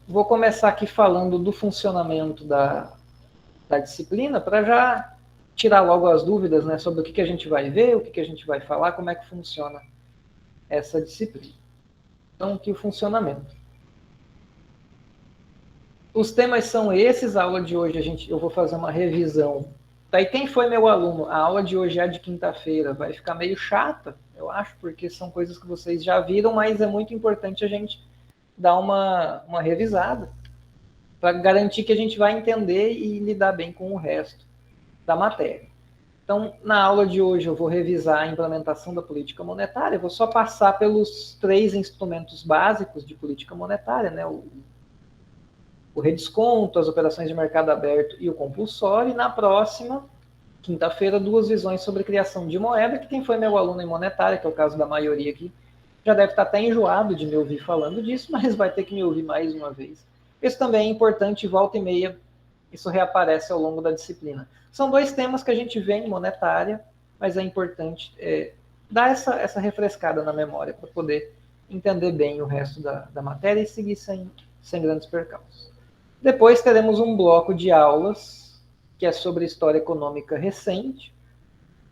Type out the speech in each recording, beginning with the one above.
Vou começar aqui falando do funcionamento da disciplina, para já tirar logo as dúvidas, né, sobre o que a gente vai ver, o que a gente vai falar, como é que funciona essa disciplina. Então, aqui o funcionamento. Os temas são esses, a aula de hoje eu vou fazer uma revisão. Daí quem foi meu aluno? A aula de hoje é de quinta-feira, vai ficar meio chata, eu acho, porque são coisas que vocês já viram, mas é muito importante a gente dar uma revisada, para garantir que a gente vai entender e lidar bem com o resto da matéria. Então, na aula de hoje eu vou revisar a implementação da política monetária, vou só passar pelos 3 instrumentos básicos de política monetária, né? O redesconto, as operações de mercado aberto e o compulsório, e na próxima, quinta-feira, 2 visões sobre criação de moeda, que quem foi meu aluno em monetária, que é o caso da maioria aqui, já deve estar até enjoado de me ouvir falando disso, mas vai ter que me ouvir mais uma vez. Isso também é importante, volta e meia, isso reaparece ao longo da disciplina. São 2 temas que a gente vê em monetária, mas é importante dar essa refrescada na memória para poder entender bem o resto da matéria e seguir sem grandes percalços. Depois teremos um bloco de aulas que é sobre história econômica recente.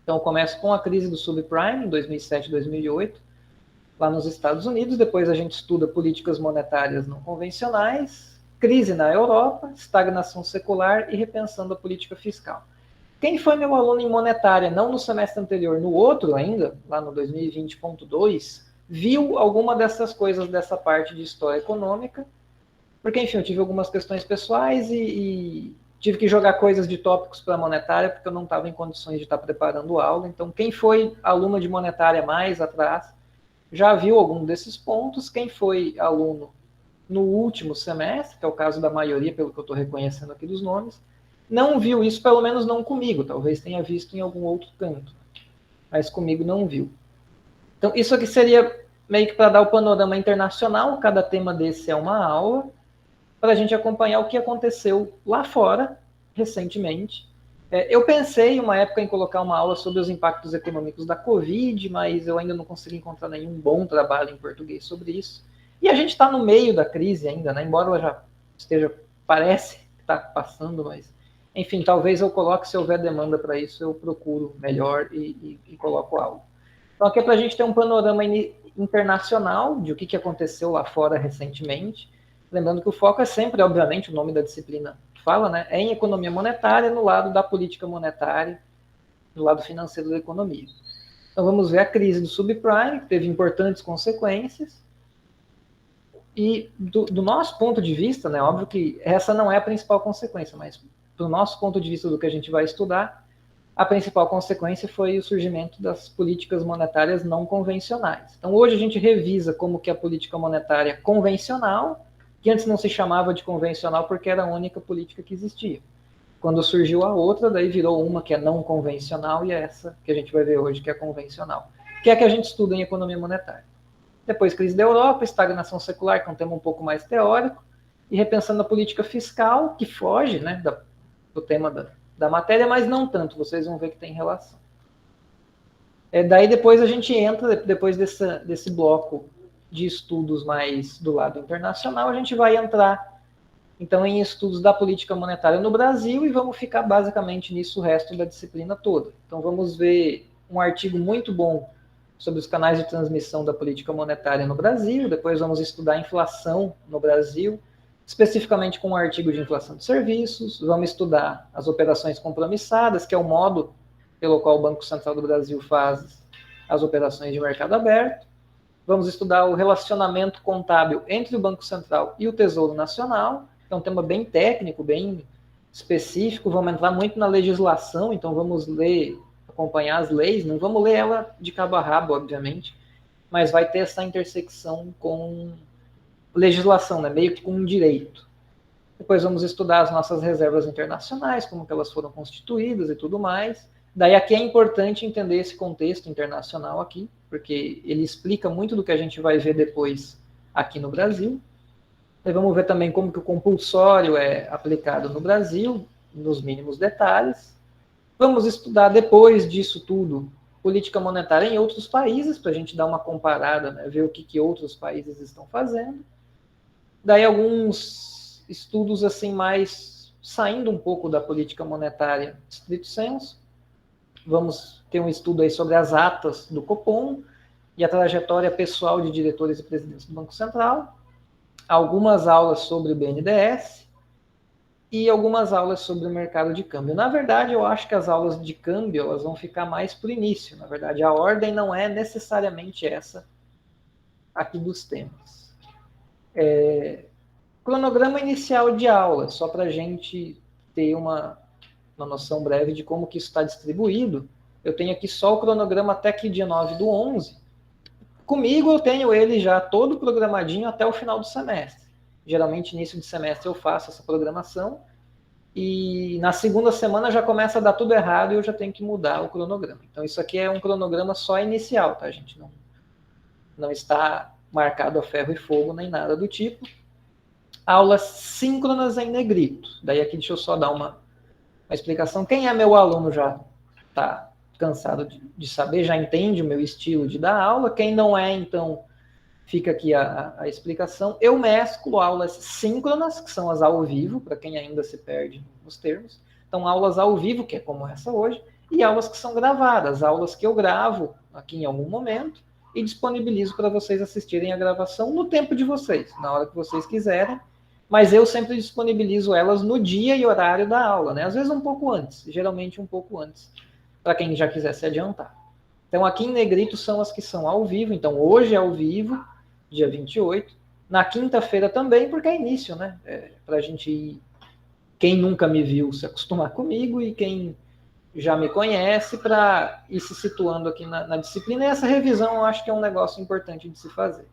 Então, começa com a crise do subprime, em 2007 e 2008, lá nos Estados Unidos. Depois a gente estuda políticas monetárias não convencionais, crise na Europa, estagnação secular e repensando a política fiscal. Quem foi meu aluno em monetária, não no semestre anterior, no outro ainda, lá no 2020.2, viu alguma dessas coisas dessa parte de história econômica, porque, enfim, eu tive algumas questões pessoais e tive que jogar coisas de tópicos para a monetária, porque eu não estava em condições de estar preparando aula. Então, quem foi aluno de monetária mais atrás já viu algum desses pontos. Quem foi aluno no último semestre, que é o caso da maioria, pelo que eu estou reconhecendo aqui dos nomes, não viu isso, pelo menos não comigo. Talvez tenha visto em algum outro canto, mas comigo não viu. Então, isso aqui seria meio que para dar o panorama internacional. Cada tema desse é uma aula, para a gente acompanhar o que aconteceu lá fora, recentemente. Eu pensei, uma época, em colocar uma aula sobre os impactos econômicos da Covid, mas eu ainda não consegui encontrar nenhum bom trabalho em português sobre isso. E a gente está no meio da crise ainda, né? Embora ela já esteja, parece que está passando, mas, enfim, talvez eu coloque, se houver demanda para isso, eu procuro melhor e coloco algo. Então, aqui é para a gente ter um panorama internacional de o que aconteceu lá fora recentemente. Lembrando que o foco é sempre, obviamente, o nome da disciplina fala, né? É em economia monetária, no lado da política monetária, no lado financeiro da economia. Então, vamos ver a crise do subprime, que teve importantes consequências. E, do nosso ponto de vista, né? Óbvio que essa não é a principal consequência, mas do nosso ponto de vista do que a gente vai estudar, a principal consequência foi o surgimento das políticas monetárias não convencionais. Então, hoje a gente revisa como que a política monetária convencional, que antes não se chamava de convencional porque era a única política que existia. Quando surgiu a outra, daí virou uma que é não convencional e é essa que a gente vai ver hoje, que é convencional, que é a que a gente estuda em economia monetária. Depois, crise da Europa, estagnação secular, que é um tema um pouco mais teórico, e repensando a política fiscal, que foge, né, do tema da matéria, mas não tanto, vocês vão ver que tem relação. Daí depois a gente entra, depois desse bloco de estudos mais do lado internacional, a gente vai entrar, então, em estudos da política monetária no Brasil e vamos ficar basicamente nisso o resto da disciplina toda. Então, vamos ver um artigo muito bom sobre os canais de transmissão da política monetária no Brasil, depois vamos estudar a inflação no Brasil, especificamente com um artigo de inflação de serviços, vamos estudar as operações compromissadas, que é o modo pelo qual o Banco Central do Brasil faz as operações de mercado aberto, vamos estudar o relacionamento contábil entre o Banco Central e o Tesouro Nacional, que é um tema bem técnico, bem específico, vamos entrar muito na legislação, então vamos ler, acompanhar as leis, não vamos ler ela de cabo a rabo, obviamente, mas vai ter essa intersecção com legislação, né? Meio que com um direito. Depois vamos estudar as nossas reservas internacionais, como que elas foram constituídas e tudo mais. Daí aqui é importante entender esse contexto internacional aqui, porque ele explica muito do que a gente vai ver depois aqui no Brasil. Daí vamos ver também como que o compulsório é aplicado no Brasil, nos mínimos detalhes. Vamos estudar depois disso tudo política monetária em outros países, para a gente dar uma comparada, né, ver o que outros países estão fazendo. Daí alguns estudos assim mais saindo um pouco da política monetária estrito sensu. Vamos ter um estudo aí sobre as atas do Copom e a trajetória pessoal de diretores e presidentes do Banco Central, algumas aulas sobre o BNDES e algumas aulas sobre o mercado de câmbio. Na verdade, eu acho que as aulas de câmbio elas vão ficar mais para o início. Na verdade, a ordem não é necessariamente essa aqui dos temas. Cronograma inicial de aula, só para a gente ter uma noção breve de como que isso está distribuído. Eu tenho aqui só o cronograma até que dia 9/11. Comigo eu tenho ele já todo programadinho até o final do semestre. Geralmente, início de semestre, eu faço essa programação e na segunda semana já começa a dar tudo errado e eu já tenho que mudar o cronograma. Então, isso aqui é um cronograma só inicial, tá, gente? Não está marcado a ferro e fogo nem nada do tipo. Aulas síncronas em negrito. Daí aqui deixa eu só dar uma explicação. Quem é meu aluno já está cansado de saber, já entende o meu estilo de dar aula. Quem não é, então, fica aqui a explicação. Eu mesclo aulas síncronas, que são as ao vivo, para quem ainda se perde nos termos. Então, aulas ao vivo, que é como essa hoje, e aulas que são gravadas, aulas que eu gravo aqui em algum momento e disponibilizo para vocês assistirem a gravação no tempo de vocês, na hora que vocês quiserem, mas eu sempre disponibilizo elas no dia e horário da aula, né? Às vezes um pouco antes, geralmente um pouco antes, para quem já quiser se adiantar. Então, aqui em negrito são as que são ao vivo. Então, hoje é ao vivo, dia 28. Na quinta-feira também, porque é início, né? Para a gente ir, quem nunca me viu, se acostumar comigo, e quem já me conhece, para ir se situando aqui na disciplina. E essa revisão eu acho que é um negócio importante de se fazer.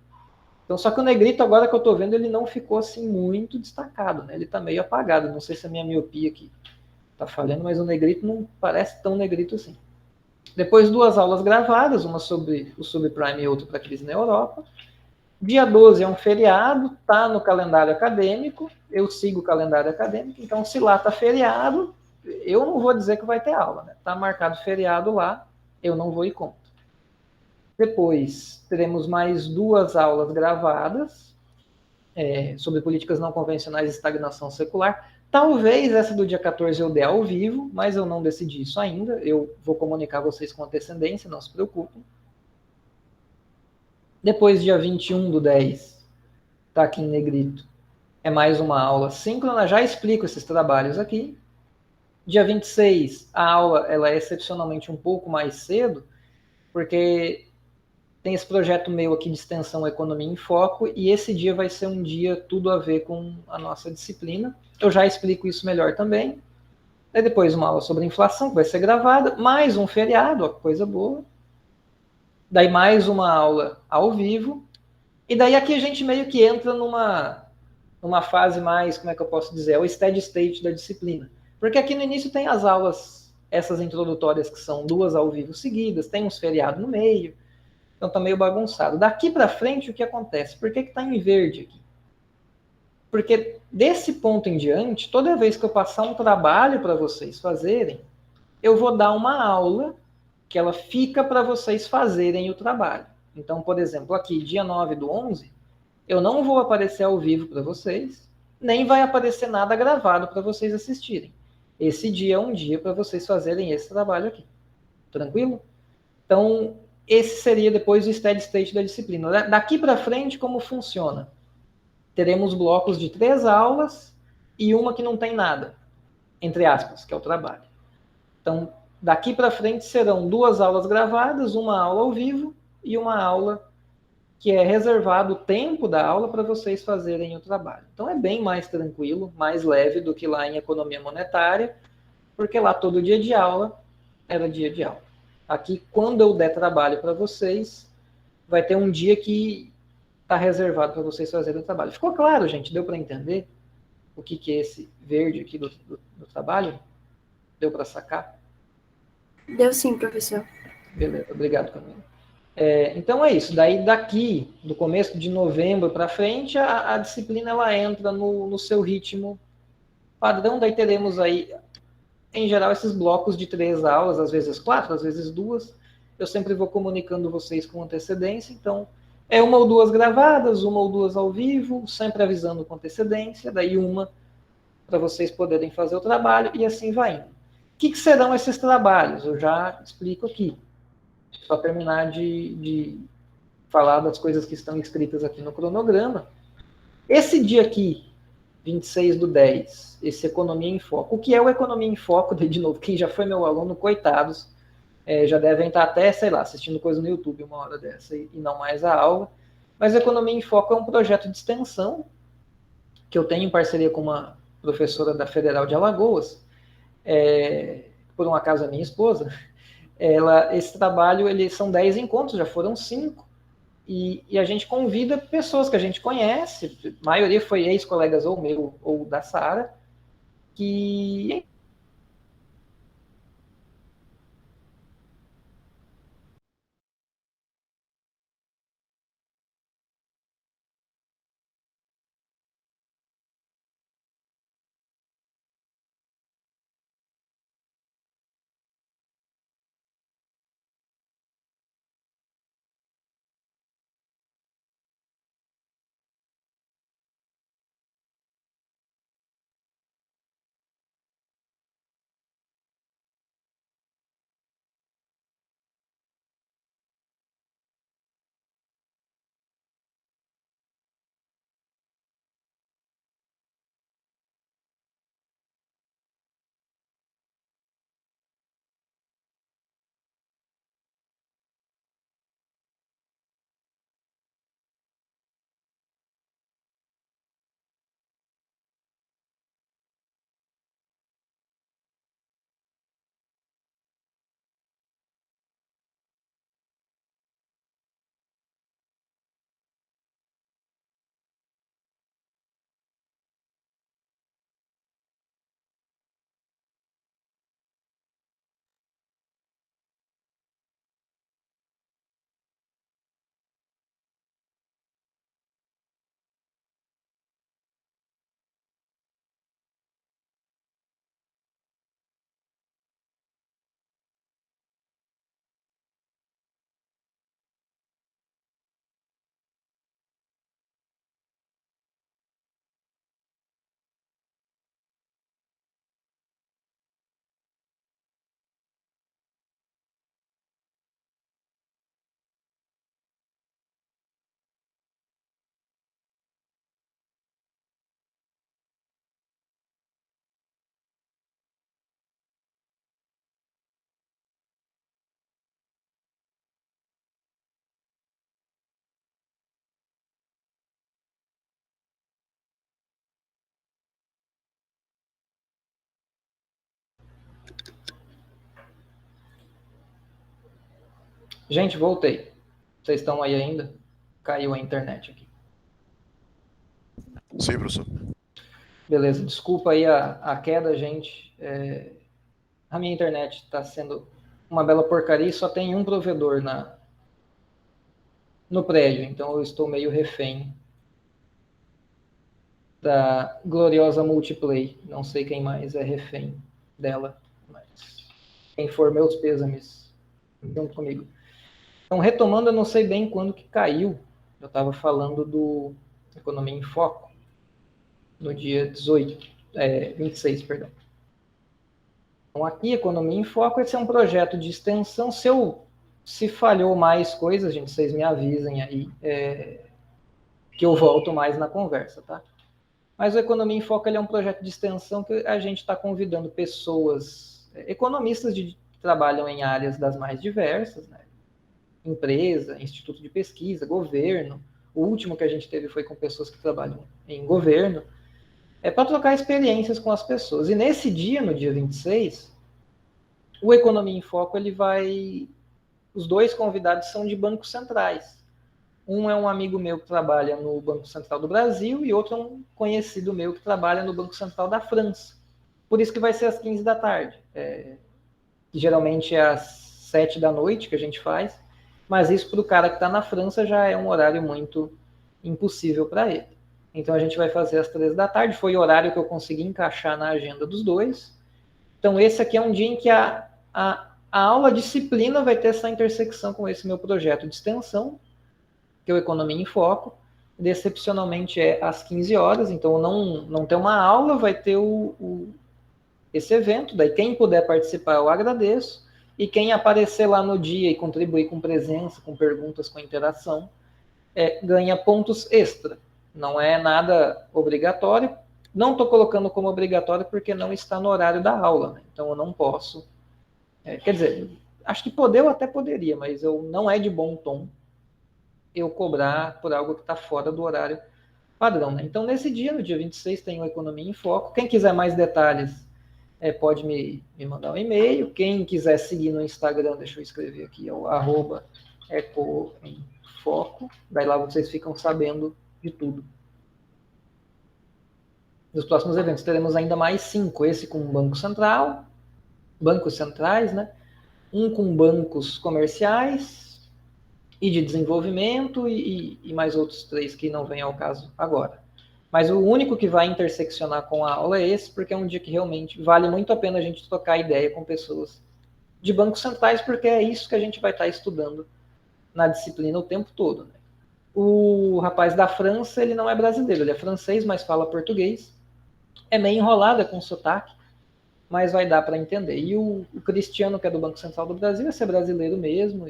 Então, só que o negrito, agora que eu estou vendo, ele não ficou assim muito destacado, né? Ele está meio apagado. Não sei se a minha miopia aqui está falhando, mas o negrito não parece tão negrito assim. Depois, 2 aulas gravadas, uma sobre o subprime e outra para a crise na Europa. Dia 12 é um feriado, tá no calendário acadêmico, eu sigo o calendário acadêmico, então se lá tá feriado, eu não vou dizer que vai ter aula, né? Tá marcado feriado lá, eu não vou ir contra. Depois, teremos mais 2 aulas gravadas sobre políticas não convencionais e estagnação secular. Talvez essa do dia 14 eu dê ao vivo, mas eu não decidi isso ainda. Eu vou comunicar a vocês com antecedência, não se preocupem. Depois, dia 21/10, tá aqui em negrito, é mais uma aula síncrona. Já explico esses trabalhos aqui. Dia 26, a aula ela é excepcionalmente um pouco mais cedo, porque tem esse projeto meu aqui de extensão Economia em Foco, e esse dia vai ser um dia tudo a ver com a nossa disciplina. Eu já explico isso melhor também. Aí depois uma aula sobre inflação, que vai ser gravada, mais um feriado, ó, coisa boa. Daí mais uma aula ao vivo. E daí aqui a gente meio que entra numa fase mais, como é que eu posso dizer, é o steady state da disciplina. Porque aqui no início tem as aulas, essas introdutórias que são 2 ao vivo seguidas, tem uns feriados no meio, então tá meio bagunçado. Daqui para frente, o que acontece? Por que tá em verde aqui? Porque desse ponto em diante, toda vez que eu passar um trabalho para vocês fazerem, eu vou dar uma aula que ela fica para vocês fazerem o trabalho. Então, por exemplo, aqui, dia 9/11, eu não vou aparecer ao vivo para vocês, nem vai aparecer nada gravado para vocês assistirem. Esse dia é um dia para vocês fazerem esse trabalho aqui. Tranquilo? Então, esse seria depois o steady state da disciplina. Daqui para frente, como funciona? Teremos blocos de 3 aulas e uma que não tem nada, entre aspas, que é o trabalho. Então, daqui para frente serão 2 aulas gravadas, uma aula ao vivo e uma aula que é reservado o tempo da aula para vocês fazerem o trabalho. Então é bem mais tranquilo, mais leve do que lá em economia monetária, porque lá todo dia de aula era dia de aula. Aqui, quando eu der trabalho para vocês, vai ter um dia que está reservado para vocês fazerem o trabalho. Ficou claro, gente? Deu para entender o que é esse verde aqui do trabalho? Deu para sacar? Deu sim, professor. Beleza, obrigado, Camila. Então é isso. Daí daqui, do começo de novembro para frente, a disciplina ela entra no seu ritmo padrão. Daí teremos aí, em geral, esses blocos de 3 aulas, às vezes 4, às vezes 2. Eu sempre vou comunicando vocês com antecedência. Então, É uma ou duas gravadas, uma ou duas ao vivo, sempre avisando com antecedência, daí uma para vocês poderem fazer o trabalho, e assim vai indo. O que serão esses trabalhos? Eu já explico aqui. Só terminar de falar das coisas que estão escritas aqui no cronograma. Esse dia aqui, 26/10, esse Economia em Foco. O que é o Economia em Foco? De novo, quem já foi meu aluno, coitados, já devem estar até, sei lá, assistindo coisa no YouTube uma hora dessa e não mais a aula. Mas Economia em Foco é um projeto de extensão que eu tenho em parceria com uma professora da Federal de Alagoas, por um acaso a minha esposa. Esse trabalho, são 10 encontros, já foram 5, e a gente convida pessoas que a gente conhece, a maioria foi ex-colegas ou meu ou da Sara, que gente, voltei. Vocês estão aí ainda? Caiu a internet aqui. Sim, professor. Beleza, desculpa aí a queda, gente. A minha internet está sendo uma bela porcaria e só tem um provedor no prédio, então eu estou meio refém da gloriosa Multiplay. Não sei quem mais é refém dela, mas quem for, meus pêsames junto comigo. Então, retomando, eu não sei bem quando que caiu. Eu estava falando do Economia em Foco, no dia 26, perdão. Então, aqui, Economia em Foco, esse é um projeto de extensão. Se falhou mais coisas, gente, vocês me avisem aí, que eu volto mais na conversa, tá? Mas o Economia em Foco ele é um projeto de extensão que a gente está convidando pessoas, economistas que trabalham em áreas das mais diversas, né? Empresa, instituto de pesquisa, governo. O último que a gente teve foi com pessoas que trabalham em governo. Para trocar experiências com as pessoas. E nesse dia, no dia 26, o Economia em Foco, os 2 convidados são de bancos centrais. Um é um amigo meu que trabalha no Banco Central do Brasil e outro é um conhecido meu que trabalha no Banco Central da França. Por isso que vai ser às 15 da tarde. Geralmente é às 7 da noite que a gente faz, mas isso para o cara que está na França já é um horário muito impossível para ele. Então a gente vai fazer às 3 da tarde, foi o horário que eu consegui encaixar na agenda dos 2. Então esse aqui é um dia em que a aula disciplina vai ter essa intersecção com esse meu projeto de extensão. que é o Economia em Foco. Decepcionalmente é às 15 horas, então não tem uma aula, vai ter esse evento. Daí quem puder participar eu agradeço, e quem aparecer lá no dia e contribuir com presença, com perguntas, com interação, ganha pontos extra. Não é nada obrigatório. Não estou colocando como obrigatório porque não está no horário da aula, né? Então eu não posso. Quer dizer, acho que eu até poderia, mas não é de bom tom eu cobrar por algo que está fora do horário padrão, né? Então, nesse dia, no dia 26, tem o Economia em Foco. Quem quiser mais detalhes, pode me mandar um e-mail. Quem quiser seguir no Instagram, deixa eu escrever aqui, é o @ecoemfoco. Daí lá vocês ficam sabendo de tudo. Nos próximos eventos teremos ainda mais 5. Esse com o Banco Central, bancos centrais, né? Um com bancos comerciais e de desenvolvimento e mais outros 3 que não vêm ao caso agora. Mas o único que vai interseccionar com a aula é esse, porque é um dia que realmente vale muito a pena a gente trocar ideia com pessoas de bancos centrais, porque é isso que a gente vai estar estudando na disciplina o tempo todo, né? O rapaz da França, ele não é brasileiro, ele é francês, mas fala português. É meio enrolado, é com sotaque, mas vai dar para entender. E o Cristiano, que é do Banco Central do Brasil, é ser brasileiro mesmo,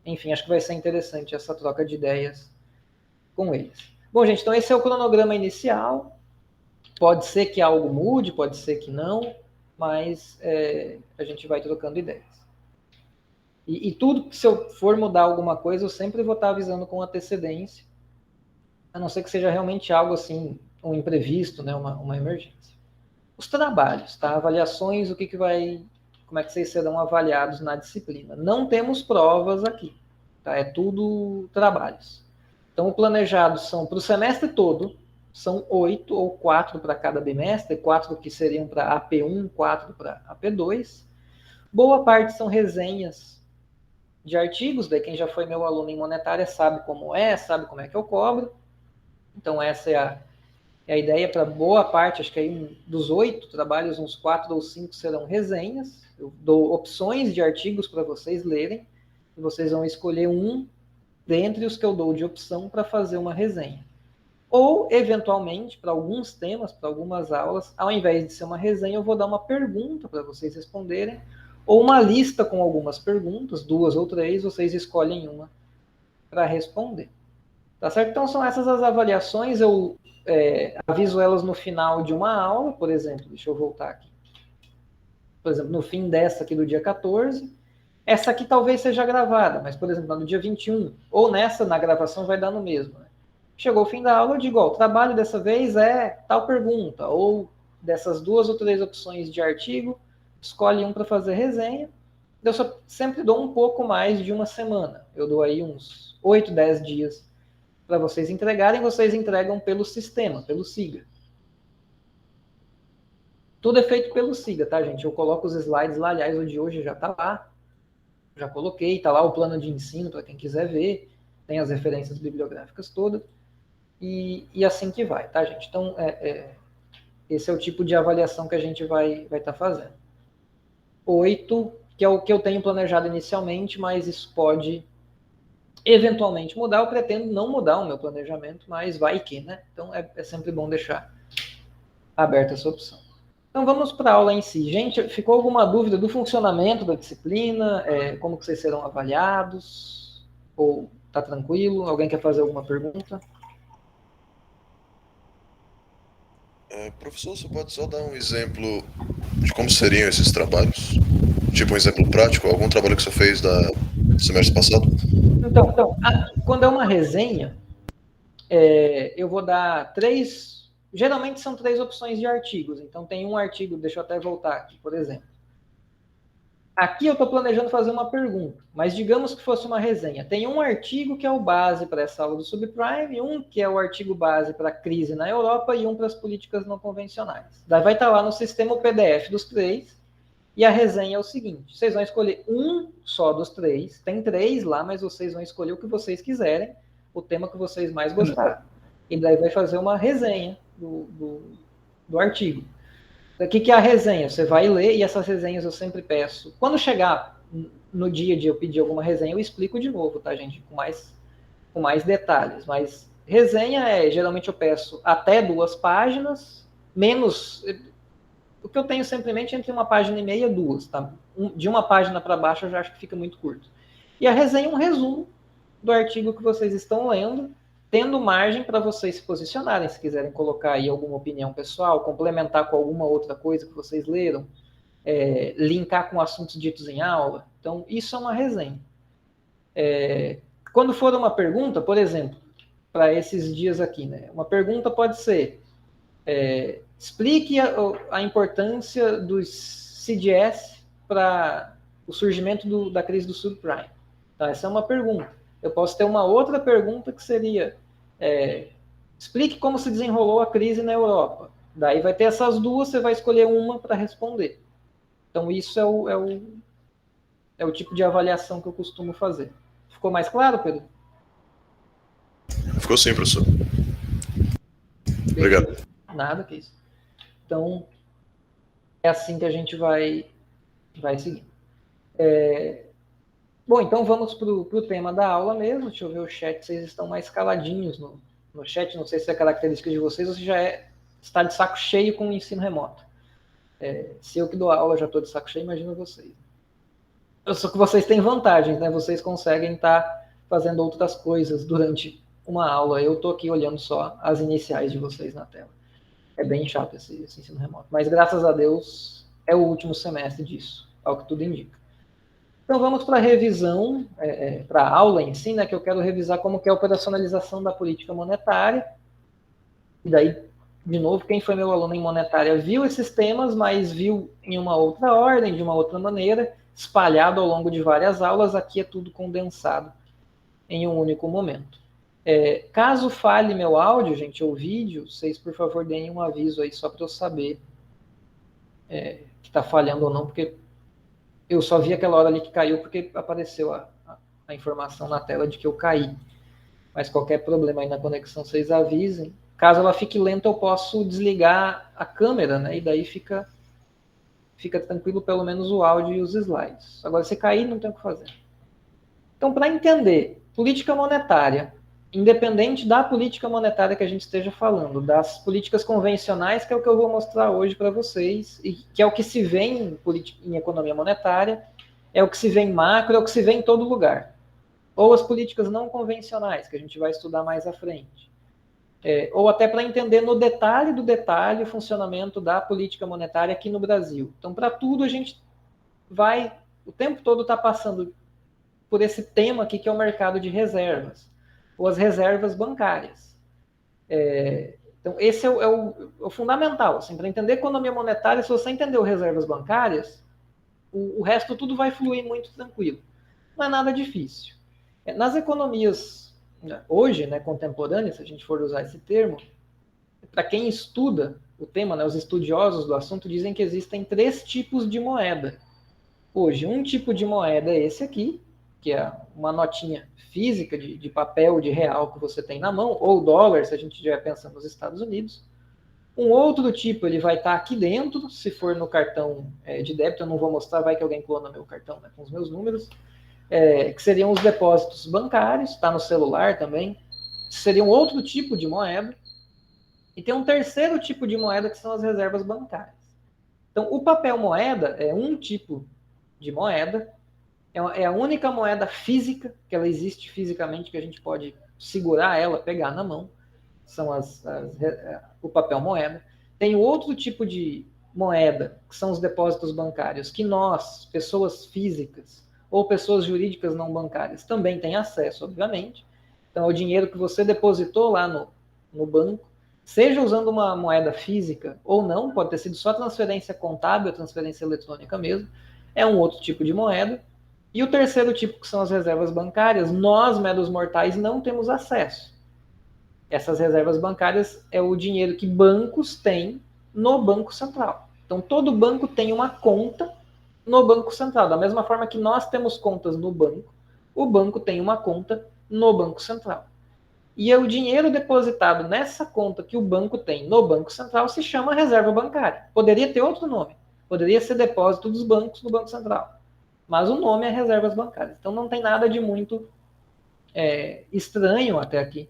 enfim, acho que vai ser interessante essa troca de ideias com eles. Bom, gente, então esse é o cronograma inicial. Pode ser que algo mude, pode ser que não, mas a gente vai trocando ideias. E tudo que se eu for mudar alguma coisa, eu sempre vou estar avisando com antecedência, a não ser que seja realmente algo assim, um imprevisto, né, uma emergência. Os trabalhos, tá? Avaliações, como é que vocês serão avaliados na disciplina. Não temos provas aqui, tá? É tudo trabalhos. Então, o planejado são para o semestre todo, são 8 ou 4 para cada bimestre, 4 que seriam para AP1, 4 para AP2. Boa parte são resenhas de artigos, daí quem já foi meu aluno em monetária sabe como é que eu cobro. Então, essa é a ideia para boa parte, acho que aí dos 8 trabalhos, uns 4 ou 5 serão resenhas. Eu dou opções de artigos para vocês lerem, e vocês vão escolher um dentre os que eu dou de opção para fazer uma resenha. Ou, eventualmente, para alguns temas, para algumas aulas, ao invés de ser uma resenha, eu vou dar uma pergunta para vocês responderem, ou uma lista com algumas perguntas, 2 ou 3, vocês escolhem uma para responder. Tá certo? Então, são essas as avaliações. Eu aviso elas no final de uma aula, por exemplo, deixa eu voltar aqui. Por exemplo, no fim dessa aqui do dia 14, essa aqui talvez seja gravada, mas, por exemplo, no dia 21, ou nessa, na gravação, vai dar no mesmo, né? Chegou o fim da aula, eu digo, o trabalho dessa vez é tal pergunta, ou dessas 2 ou 3 opções de artigo, escolhe um para fazer resenha. Eu sempre dou um pouco mais de uma semana. Eu dou aí uns 8, 10 dias para vocês entregarem. Vocês entregam pelo sistema, pelo SIGA. Tudo é feito pelo SIGA, tá, gente? Eu coloco os slides lá, aliás, o de hoje já está lá. Já coloquei, está lá o plano de ensino para quem quiser ver. Tem as referências bibliográficas todas. E assim que vai, tá, gente? Então, esse é o tipo de avaliação que a gente vai estar fazendo. 8, que é o que eu tenho planejado inicialmente, mas isso pode eventualmente mudar. Eu pretendo não mudar o meu planejamento, mas vai que, né? Então, é sempre bom deixar aberta essa opção. Então, vamos para a aula em si. Gente, ficou alguma dúvida do funcionamento da disciplina? Como que vocês serão avaliados? Ou tá tranquilo? Alguém quer fazer alguma pergunta? Professor, você pode só dar um exemplo de como seriam esses trabalhos? Tipo um exemplo prático, algum trabalho que você fez do semestre passado? Então quando é uma resenha, eu vou dar 3, geralmente são 3 opções de artigos. Então tem um artigo, deixa eu até voltar aqui, por exemplo. Aqui eu estou planejando fazer uma pergunta, mas digamos que fosse uma resenha. Tem um artigo que é o base para essa aula do subprime, um que é o artigo base para a crise na Europa e um para as políticas não convencionais. Daí vai estar lá no sistema o PDF dos 3, e a resenha é o seguinte: vocês vão escolher um só dos 3, tem 3 lá, mas vocês vão escolher o que vocês quiserem, o tema que vocês mais gostarem. E daí vai fazer uma resenha do artigo. O que é a resenha? Você vai ler, e essas resenhas eu sempre peço. Quando chegar no dia de eu pedir alguma resenha, eu explico de novo, tá, gente? Com mais com mais detalhes, mas resenha geralmente eu peço até 2 páginas, menos, o que eu tenho simplesmente entre 1,5 páginas e 2, tá? De 1 página para baixo eu já acho que fica muito curto. E a resenha é um resumo do artigo que vocês estão lendo, tendo margem para vocês se posicionarem, se quiserem colocar aí alguma opinião pessoal, complementar com alguma outra coisa que vocês leram, linkar com assuntos ditos em aula. Então, isso é uma resenha. Quando for uma pergunta, por exemplo, para esses dias aqui, né? Uma pergunta pode ser, explique a importância dos CDS para o surgimento da crise do subprime. Então, essa é uma pergunta. Eu posso ter uma outra pergunta que seria, explique como se desenrolou a crise na Europa. Daí vai ter essas duas, você vai escolher uma para responder. Então, isso é o tipo de avaliação que eu costumo fazer. Ficou mais claro, Pedro? Ficou sim, professor. Obrigado. Nada, que isso. Então, é assim que a gente vai seguir. Bom, então vamos para o tema da aula mesmo. Deixa eu ver o chat, vocês estão mais caladinhos no chat. Não sei se é característica de vocês ou se já está de saco cheio com o ensino remoto. Se eu que dou aula já estou de saco cheio, imagina vocês. Só que vocês têm vantagens, né? Vocês conseguem estar fazendo outras coisas durante uma aula. Eu estou aqui olhando só as iniciais de vocês na tela. É bem chato esse ensino remoto. Mas, graças a Deus, é o último semestre disso, ao que tudo indica. Então, vamos para a revisão, para a aula em si, né? Que eu quero revisar como que é a operacionalização da política monetária. E daí, de novo, quem foi meu aluno em monetária viu esses temas, mas viu em uma outra ordem, de uma outra maneira, espalhado ao longo de várias aulas. Aqui é tudo condensado em um único momento. Caso falhe meu áudio, gente, ou vídeo, vocês, por favor, deem um aviso aí, só para eu saber que está falhando ou não, porque eu só vi aquela hora ali que caiu, porque apareceu a informação na tela de que eu caí. Mas qualquer problema aí na conexão, vocês avisem. Caso ela fique lenta, eu posso desligar a câmera, né? E daí fica tranquilo, pelo menos o áudio e os slides. Agora, se cair, não tem o que fazer. Então, para entender política monetária, independente da política monetária que a gente esteja falando, das políticas convencionais, que é o que eu vou mostrar hoje para vocês, e que é o que se vê em economia monetária, é o que se vê em macro, é o que se vê em todo lugar. Ou as políticas não convencionais, que a gente vai estudar mais à frente. Ou até para entender no detalhe do detalhe o funcionamento da política monetária aqui no Brasil. Então, para tudo, a gente vai, o tempo todo está passando por esse tema aqui, que é o mercado de reservas, ou as reservas bancárias. Então, esse é o fundamental. Assim, para entender economia monetária, se você entender reservas bancárias, o resto tudo vai fluir muito tranquilo. Não é nada difícil. Nas economias hoje, né, contemporâneas, se a gente for usar esse termo, para quem estuda o tema, né, os estudiosos do assunto dizem que existem 3 tipos de moeda. Hoje, um tipo de moeda é esse aqui, que é uma notinha física de papel, de real que você tem na mão, ou dólar, se a gente estiver pensando nos Estados Unidos. Um outro tipo, ele vai estar aqui dentro, se for no cartão de débito, eu não vou mostrar, vai que alguém clona meu cartão, né, com os meus números, que seriam os depósitos bancários, está no celular também, seria um outro tipo de moeda. E tem um terceiro tipo de moeda, que são as reservas bancárias. Então, o papel moeda é um tipo de moeda, é a única moeda física, que ela existe fisicamente, que a gente pode segurar ela, pegar na mão, são o papel moeda. Tem outro tipo de moeda, que são os depósitos bancários, que nós, pessoas físicas, ou pessoas jurídicas não bancárias, também tem acesso, obviamente. Então, é o dinheiro que você depositou lá no banco, seja usando uma moeda física ou não, pode ter sido só transferência contábil, transferência eletrônica mesmo, é um outro tipo de moeda. E o terceiro tipo, que são as reservas bancárias, nós, meros mortais, não temos acesso. Essas reservas bancárias é o dinheiro que bancos têm no Banco Central. Então, todo banco tem uma conta no Banco Central. Da mesma forma que nós temos contas no banco, o banco tem uma conta no Banco Central. E o dinheiro depositado nessa conta que o banco tem no Banco Central se chama reserva bancária. Poderia ter outro nome. Poderia ser depósito dos bancos no Banco Central. Mas o nome é reservas bancárias. Então não tem nada de muito estranho até aqui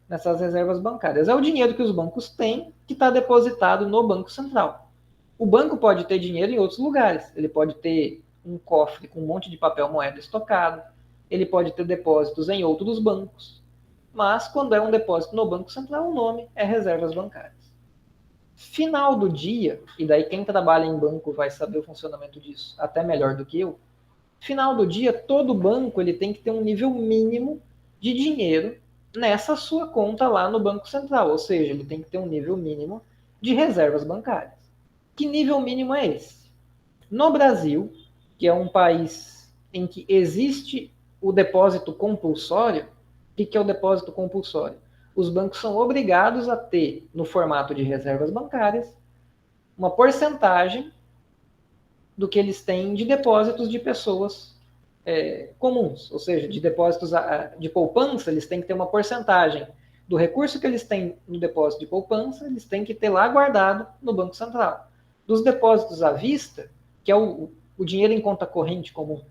nessas reservas bancárias. É o dinheiro que os bancos têm que está depositado no Banco Central. O banco pode ter dinheiro em outros lugares. Ele pode ter um cofre com um monte de papel moeda estocado. Ele pode ter depósitos em outros bancos. Mas quando é um depósito no Banco Central, o nome é reservas bancárias. Final do dia, e daí quem trabalha em banco vai saber o funcionamento disso até melhor do que eu. Final do dia, todo banco ele tem que ter um nível mínimo de dinheiro nessa sua conta lá no Banco Central, ou seja, ele tem que ter um nível mínimo de reservas bancárias. Que nível mínimo é esse? No Brasil, que é um país em que existe o depósito compulsório, o que é o depósito compulsório? Os bancos são obrigados a ter, no formato de reservas bancárias, uma porcentagem do que eles têm de depósitos de pessoas comuns, ou seja, de depósitos de poupança, eles têm que ter uma porcentagem do recurso que eles têm no depósito de poupança, eles têm que ter lá guardado no Banco Central. Dos depósitos à vista, que é o dinheiro em conta corrente comum,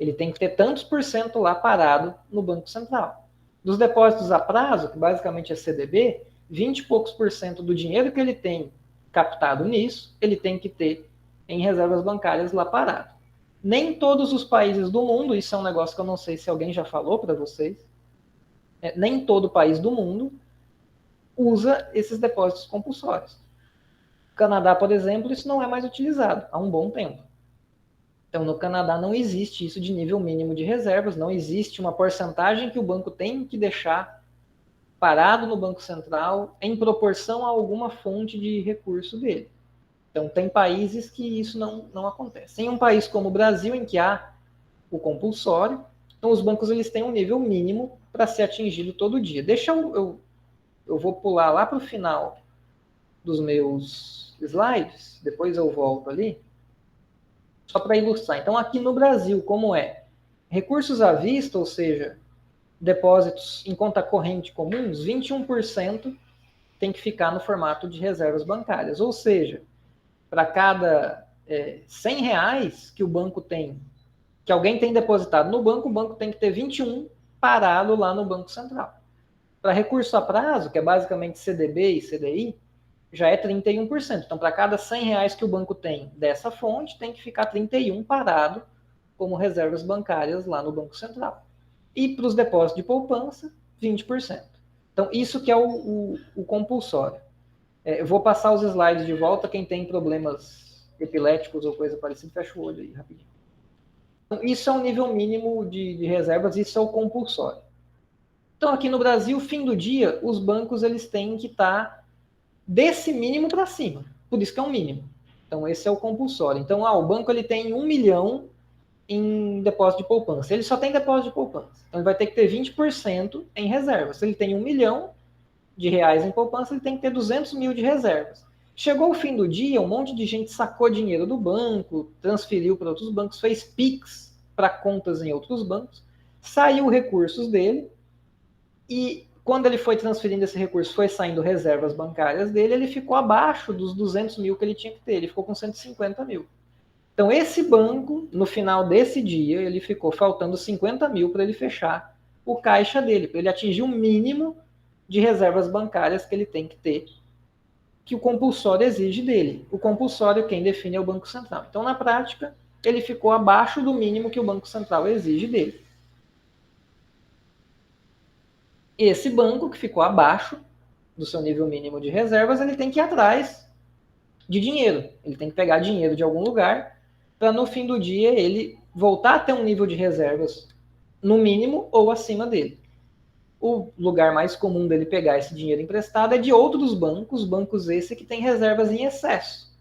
ele tem que ter tantos por cento lá parado no Banco Central. Dos depósitos a prazo, que basicamente é CDB, 20 e poucos por cento do dinheiro que ele tem captado nisso, ele tem que ter em reservas bancárias lá parado. Nem todos os países do mundo, isso é um negócio que eu não sei se alguém já falou para vocês, nem todo país do mundo usa esses depósitos compulsórios. No Canadá, por exemplo, isso não é mais utilizado há um bom tempo. Então, no Canadá não existe isso de nível mínimo de reservas, não existe uma porcentagem que o banco tem que deixar parado no Banco Central em proporção a alguma fonte de recurso dele. Então, tem países que isso não acontece. Em um país como o Brasil, em que há o compulsório, então os bancos eles têm um nível mínimo para ser atingido todo dia. Deixa eu vou pular lá para o final dos meus slides, depois eu volto ali, só para ilustrar. Então, aqui no Brasil, como é? Recursos à vista, ou seja, depósitos em conta corrente comuns, 21% tem que ficar no formato de reservas bancárias. Ou seja, para cada R$100 que o banco tem, que alguém tem depositado no banco, o banco tem que ter 21 parado lá no Banco Central. Para recurso a prazo, que é basicamente CDB e CDI, já é 31%. Então, para cada R$100 que o banco tem dessa fonte, tem que ficar 31 parado como reservas bancárias lá no Banco Central. E para os depósitos de poupança, 20%. Então, isso que é o compulsório. Eu vou passar os slides de volta. Quem tem problemas epiléticos ou coisa parecida, fecha o olho aí rapidinho. Então, isso é o nível mínimo de reservas, isso é o compulsório. Então, aqui no Brasil, fim do dia, os bancos eles têm que estar desse mínimo para cima. Por isso que é um mínimo. Então, esse é o compulsório. Então, o banco ele tem 1 milhão em depósito de poupança. Ele só tem depósito de poupança. Então, ele vai ter que ter 20% em reservas. Se ele tem 1 milhão de reais em poupança, ele tem que ter 200 mil de reservas. Chegou o fim do dia, um monte de gente sacou dinheiro do banco, transferiu para outros bancos, fez PIX para contas em outros bancos, saiu recursos dele, e quando ele foi transferindo esse recurso, foi saindo reservas bancárias dele, ele ficou abaixo dos 200 mil que ele tinha que ter, ele ficou com 150 mil. Então, esse banco, no final desse dia, ele ficou faltando 50 mil para ele fechar o caixa dele, para ele atingir o mínimo de reservas bancárias que ele tem que ter, que o compulsório exige dele. O compulsório, quem define é o Banco Central. Então, na prática, ele ficou abaixo do mínimo que o Banco Central exige dele. Esse banco, que ficou abaixo do seu nível mínimo de reservas, ele tem que ir atrás de dinheiro. Ele tem que pegar dinheiro de algum lugar para, no fim do dia, ele voltar a ter um nível de reservas no mínimo ou acima dele. O lugar mais comum dele pegar esse dinheiro emprestado é de outros bancos, bancos esse que tem reservas em excesso.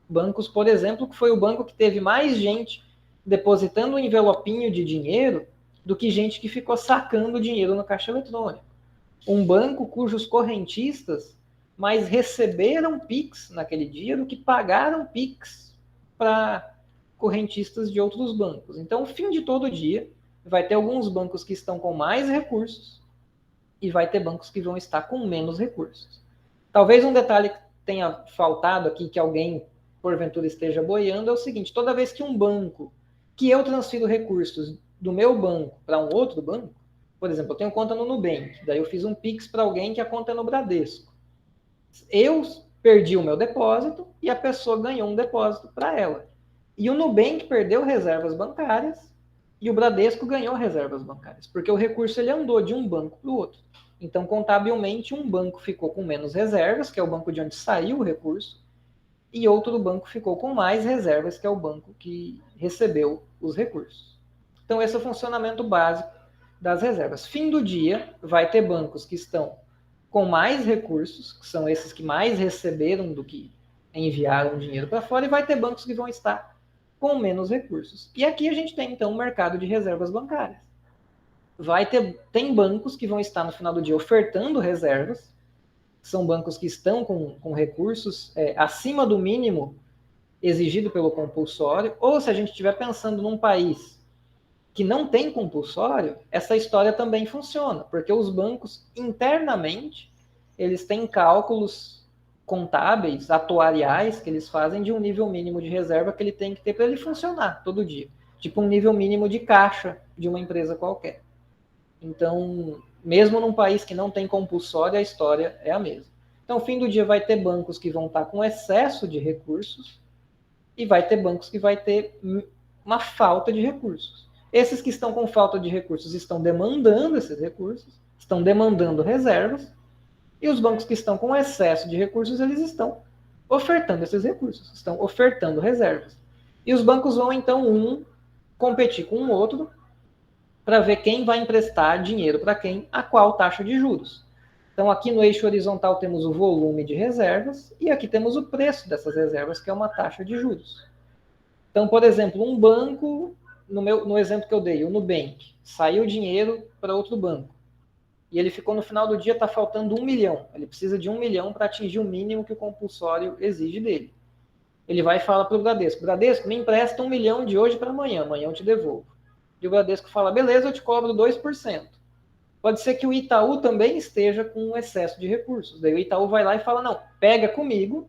Bancos, por exemplo, que foi o banco que teve mais gente depositando um envelopinho de dinheiro do que gente que ficou sacando dinheiro no caixa eletrônico. Um banco cujos correntistas mais receberam PIX naquele dia do que pagaram PIX para correntistas de outros bancos. Então, no fim de todo dia, vai ter alguns bancos que estão com mais recursos e vai ter bancos que vão estar com menos recursos. Talvez um detalhe que tenha faltado aqui, que alguém porventura esteja boiando, é o seguinte: toda vez que um banco, que eu transfiro recursos do meu banco para um outro banco, Por exemplo, eu tenho conta no Nubank, daí eu fiz um Pix para alguém que a conta é no Bradesco. Eu perdi o meu depósito e a pessoa ganhou um depósito para ela. E o Nubank perdeu reservas bancárias e o Bradesco ganhou reservas bancárias, porque o recurso ele andou de um banco para o outro. Então, contabilmente, um banco ficou com menos reservas, que é o banco de onde saiu o recurso, e outro banco ficou com mais reservas, que é o banco que recebeu os recursos. Então, esse é o funcionamento básico das reservas. Fim do dia, vai ter bancos que estão com mais recursos, que são esses que mais receberam do que enviaram dinheiro para fora, e vai ter bancos que vão estar com menos recursos. E aqui a gente tem, então, o mercado de reservas bancárias. Tem bancos que vão estar no final do dia ofertando reservas, são bancos que estão com recursos acima do mínimo exigido pelo compulsório, ou se a gente estiver pensando num país que não tem compulsório, essa história também funciona, porque os bancos, internamente, eles têm cálculos contábeis, atuariais, que eles fazem de um nível mínimo de reserva que ele tem que ter para ele funcionar todo dia. Tipo um nível mínimo de caixa de uma empresa qualquer. Então, mesmo num país que não tem compulsório, a história é a mesma. Então, no fim do dia, vai ter bancos que vão estar com excesso de recursos e vai ter bancos que vai ter uma falta de recursos. Esses que estão com falta de recursos estão demandando esses recursos, estão demandando reservas, e os bancos que estão com excesso de recursos, eles estão ofertando esses recursos, estão ofertando reservas. E os bancos vão, então, competir com o outro para ver quem vai emprestar dinheiro para quem, a qual taxa de juros. Então, aqui no eixo horizontal temos o volume de reservas e aqui temos o preço dessas reservas, que é uma taxa de juros. Então, por exemplo, um banco, no exemplo que eu dei, o Nubank, saiu dinheiro para outro banco. E ele ficou no final do dia, está faltando 1 milhão. Ele precisa de 1 milhão para atingir o mínimo que o compulsório exige dele. Ele vai e fala para o Bradesco, Bradesco, me empresta 1 milhão de hoje para amanhã eu te devolvo. E o Bradesco fala, beleza, eu te cobro 2%. Pode ser que o Itaú também esteja com um excesso de recursos. Daí o Itaú vai lá e fala, não, pega comigo,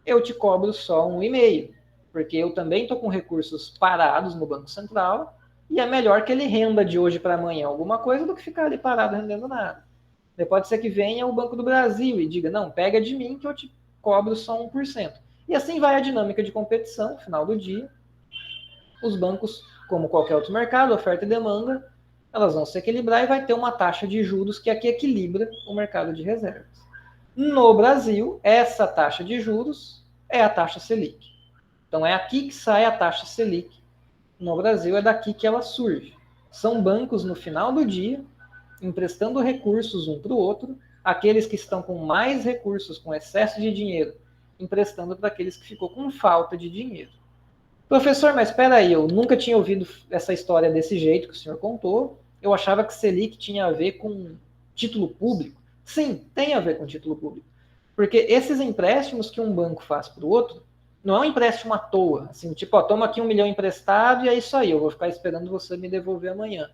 eu te cobro só 1,5%. Porque eu também estou com recursos parados no Banco Central, e é melhor que ele renda de hoje para amanhã alguma coisa do que ficar ali parado rendendo nada. Daí pode ser que venha o Banco do Brasil e diga, não, pega de mim que eu te cobro só 1%. E assim vai a dinâmica de competição, no final do dia. Os bancos, como qualquer outro mercado, oferta e demanda, elas vão se equilibrar e vai ter uma taxa de juros que aqui equilibra o mercado de reservas. No Brasil, essa taxa de juros é a taxa Selic. Então é aqui que sai a taxa Selic. No Brasil é daqui que ela surge. São bancos no final do dia, emprestando recursos um para o outro, aqueles que estão com mais recursos, com excesso de dinheiro, emprestando para aqueles que ficou com falta de dinheiro. Professor, mas espera aí, eu nunca tinha ouvido essa história desse jeito que o senhor contou. Eu achava que Selic tinha a ver com título público. Sim, tem a ver com título público. Porque esses empréstimos que um banco faz para o outro, não é um empréstimo à toa, assim, tipo, ó, toma aqui 1 milhão emprestado e é isso aí, eu vou ficar esperando você me devolver amanhã.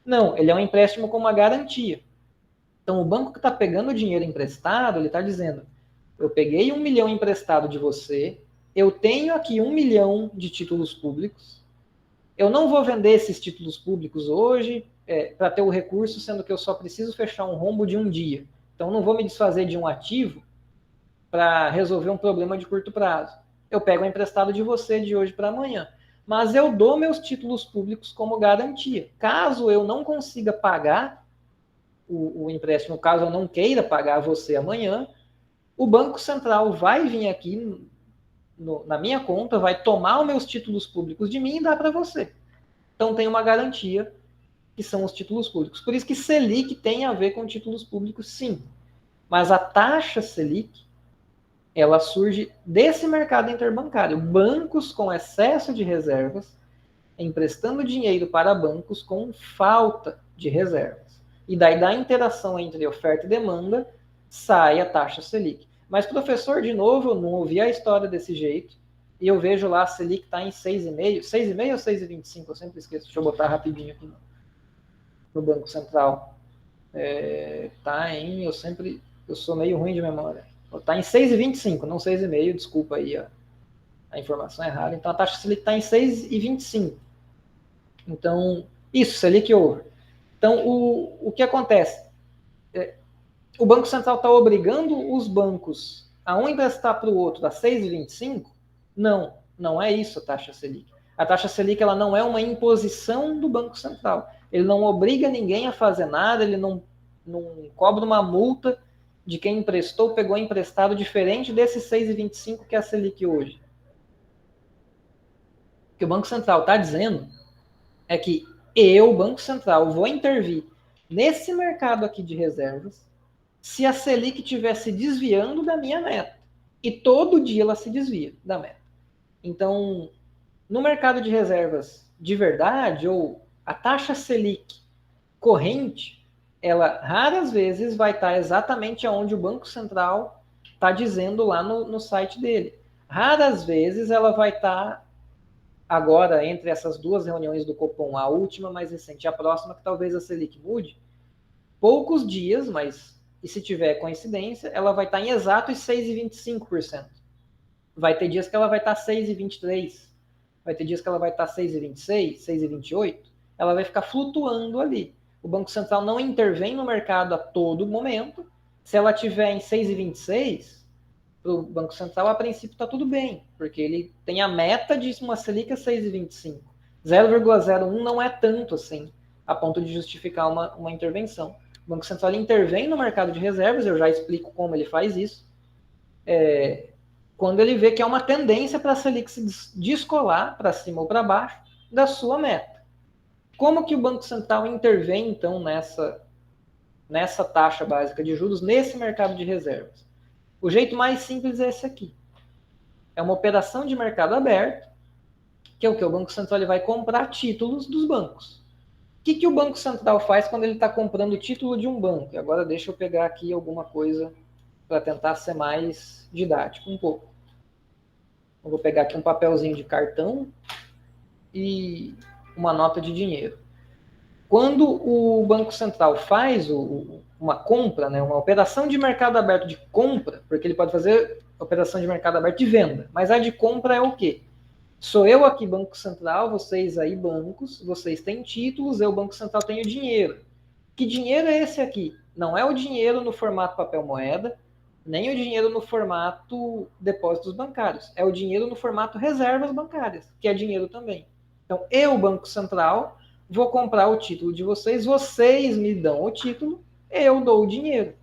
Não, ele é um empréstimo com uma garantia. Então, o banco que está pegando o dinheiro emprestado, ele está dizendo, eu peguei 1 milhão emprestado de você, eu tenho aqui 1 milhão de títulos públicos, eu não vou vender esses títulos públicos hoje para ter o recurso, sendo que eu só preciso fechar um rombo de um dia. Então, não vou me desfazer de um ativo para resolver um problema de curto prazo. Eu pego o emprestado de você de hoje para amanhã. Mas eu dou meus títulos públicos como garantia. Caso eu não consiga pagar o empréstimo, caso eu não queira pagar você amanhã, o Banco Central vai vir aqui na minha conta, vai tomar os meus títulos públicos de mim e dar para você. Então tem uma garantia, que são os títulos públicos. Por isso que Selic tem a ver com títulos públicos, sim. Mas a taxa Selic, ela surge desse mercado interbancário. Bancos com excesso de reservas, emprestando dinheiro para bancos com falta de reservas. E daí, da interação entre oferta e demanda, sai a taxa Selic. Mas, professor, de novo, eu não ouvi a história desse jeito, e eu vejo lá a Selic está em 6,5, 6,5 ou 6,25, eu sempre esqueço, deixa eu botar rapidinho aqui no Banco Central. Eu sou meio ruim de memória. Está em 6,25, não 6,5, desculpa aí a informação errada. Então, a taxa Selic está em 6,25. Então, isso, Selic over. Então, o que acontece? O Banco Central está obrigando os bancos a um emprestar para o outro a 6,25? Não, não é isso a taxa Selic. A taxa Selic ela não é uma imposição do Banco Central. Ele não obriga ninguém a fazer nada, ele não cobra uma multa de quem emprestou, pegou emprestado, diferente desses 6,25 que é a Selic hoje. O que o Banco Central está dizendo é que eu, Banco Central, vou intervir nesse mercado aqui de reservas se a Selic estiver se desviando da minha meta. E todo dia ela se desvia da meta. Então, no mercado de reservas de verdade, ou a taxa Selic corrente, ela raras vezes vai estar exatamente onde o Banco Central está dizendo lá no site dele. Raras vezes ela vai estar agora, entre essas duas reuniões do Copom, a última mais recente e a próxima, que talvez a Selic mude, poucos dias, mas e se tiver coincidência, ela vai estar em exatos 6,25%. Vai ter dias que ela vai estar 6,23%, vai ter dias que ela vai estar 6,26%, 6,28%, ela vai ficar flutuando ali. O Banco Central não intervém no mercado a todo momento. Se ela tiver em 6,26%, para o Banco Central, a princípio está tudo bem, porque ele tem a meta de uma Selic a 6,25. 0,01 não é tanto assim, a ponto de justificar uma intervenção. O Banco Central intervém no mercado de reservas, eu já explico como ele faz isso, quando ele vê que há uma tendência para a Selic se descolar para cima ou para baixo da sua meta. Como que o Banco Central intervém, então, nessa taxa básica de juros, nesse mercado de reservas? O jeito mais simples é esse aqui. É uma operação de mercado aberto, que é o que? O Banco Central ele vai comprar títulos dos bancos. O que o Banco Central faz quando ele está comprando o título de um banco? E agora deixa eu pegar aqui alguma coisa para tentar ser mais didático um pouco. Eu vou pegar aqui um papelzinho de cartão e uma nota de dinheiro. Quando o Banco Central faz uma compra, né, uma operação de mercado aberto de compra, porque ele pode fazer operação de mercado aberto de venda, mas a de compra é o quê? Sou eu aqui, Banco Central, vocês aí, bancos, vocês têm títulos, eu, Banco Central, tenho dinheiro. Que dinheiro é esse aqui? Não é o dinheiro no formato papel moeda, nem o dinheiro no formato depósitos bancários. É o dinheiro no formato reservas bancárias, que é dinheiro também. Então, eu, Banco Central, vou comprar o título de vocês, vocês me dão o título, eu dou o dinheiro.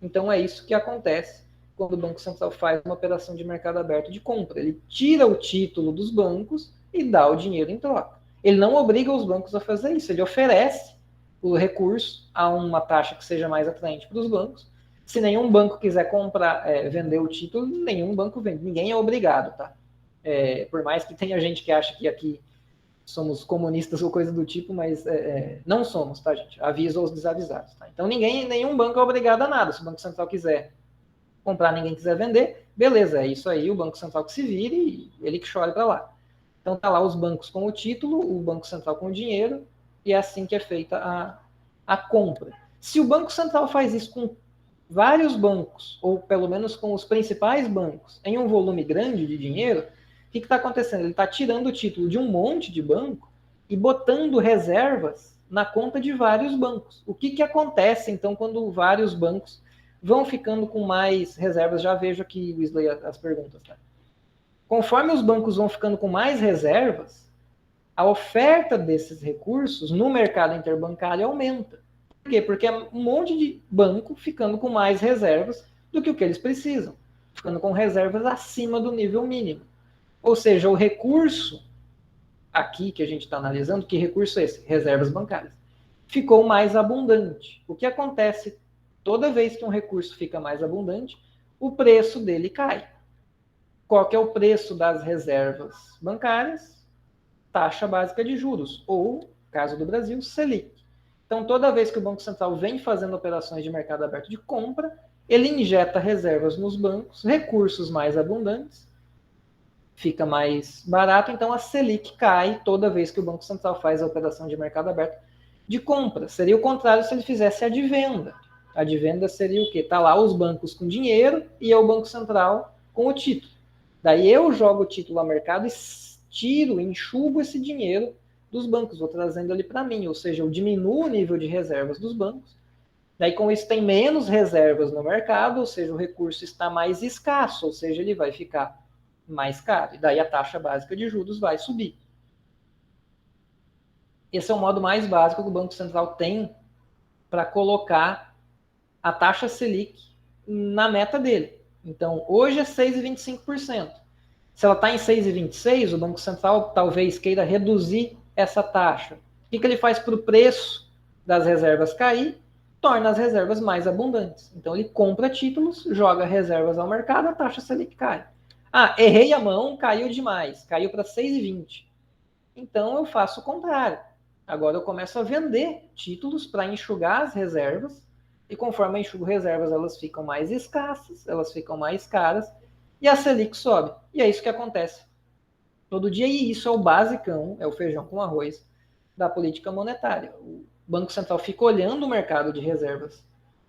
Então, é isso que acontece quando o Banco Central faz uma operação de mercado aberto de compra. Ele tira o título dos bancos e dá o dinheiro em troca. Ele não obriga os bancos a fazer isso, ele oferece o recurso a uma taxa que seja mais atraente para os bancos. Se nenhum banco quiser comprar, vender o título, nenhum banco vende. Ninguém é obrigado, tá? Por mais que tenha gente que acha que aqui somos comunistas ou coisa do tipo, mas não somos, tá, gente? Aviso aos desavisados, tá? Então nenhum banco é obrigado a nada. Se o Banco Central quiser comprar, ninguém quiser vender, beleza, é isso aí, o Banco Central que se vire e ele que chore para lá. Então tá lá os bancos com o título, o Banco Central com o dinheiro, e é assim que é feita a compra. Se o Banco Central faz isso com vários bancos, ou pelo menos com os principais bancos, em um volume grande de dinheiro, o que está acontecendo? Ele está tirando o título de um monte de banco e botando reservas na conta de vários bancos. O que acontece, então, quando vários bancos vão ficando com mais reservas? Já vejo aqui, Wesley, as perguntas. Tá? Conforme os bancos vão ficando com mais reservas, a oferta desses recursos no mercado interbancário aumenta. Por quê? Porque é um monte de banco ficando com mais reservas do que o que eles precisam, ficando com reservas acima do nível mínimo. Ou seja, o recurso aqui que a gente está analisando, que recurso é esse? Reservas bancárias. Ficou mais abundante. O que acontece toda vez que um recurso fica mais abundante, o preço dele cai. Qual que é o preço das reservas bancárias? Taxa básica de juros, ou, caso do Brasil, Selic. Então, toda vez que o Banco Central vem fazendo operações de mercado aberto de compra, ele injeta reservas nos bancos, recursos mais abundantes, fica mais barato, então a Selic cai toda vez que o Banco Central faz a operação de mercado aberto de compra. Seria o contrário se ele fizesse a de venda. A de venda seria o quê? Tá lá os bancos com dinheiro e é o Banco Central com o título. Daí eu jogo o título ao mercado e tiro, enxugo esse dinheiro dos bancos, vou trazendo ele para mim, ou seja, eu diminuo o nível de reservas dos bancos. Daí, com isso, tem menos reservas no mercado, ou seja, o recurso está mais escasso, ou seja, ele vai ficar mais caro. E daí a taxa básica de juros vai subir. Esse é o modo mais básico que o Banco Central tem para colocar a taxa Selic na meta dele. Então, hoje é 6,25%. Se ela está em 6,26%, o Banco Central talvez queira reduzir essa taxa. O que ele faz para o preço das reservas cair? Torna as reservas mais abundantes. Então, ele compra títulos, joga reservas ao mercado, a taxa Selic cai. Ah, errei a mão, caiu demais, caiu para 6,20%. Então, eu faço o contrário. Agora eu começo a vender títulos para enxugar as reservas, e conforme eu enxugo reservas, elas ficam mais escassas, elas ficam mais caras, e a Selic sobe. E é isso que acontece todo dia, e isso é o basicão, é o feijão com arroz da política monetária. O Banco Central fica olhando o mercado de reservas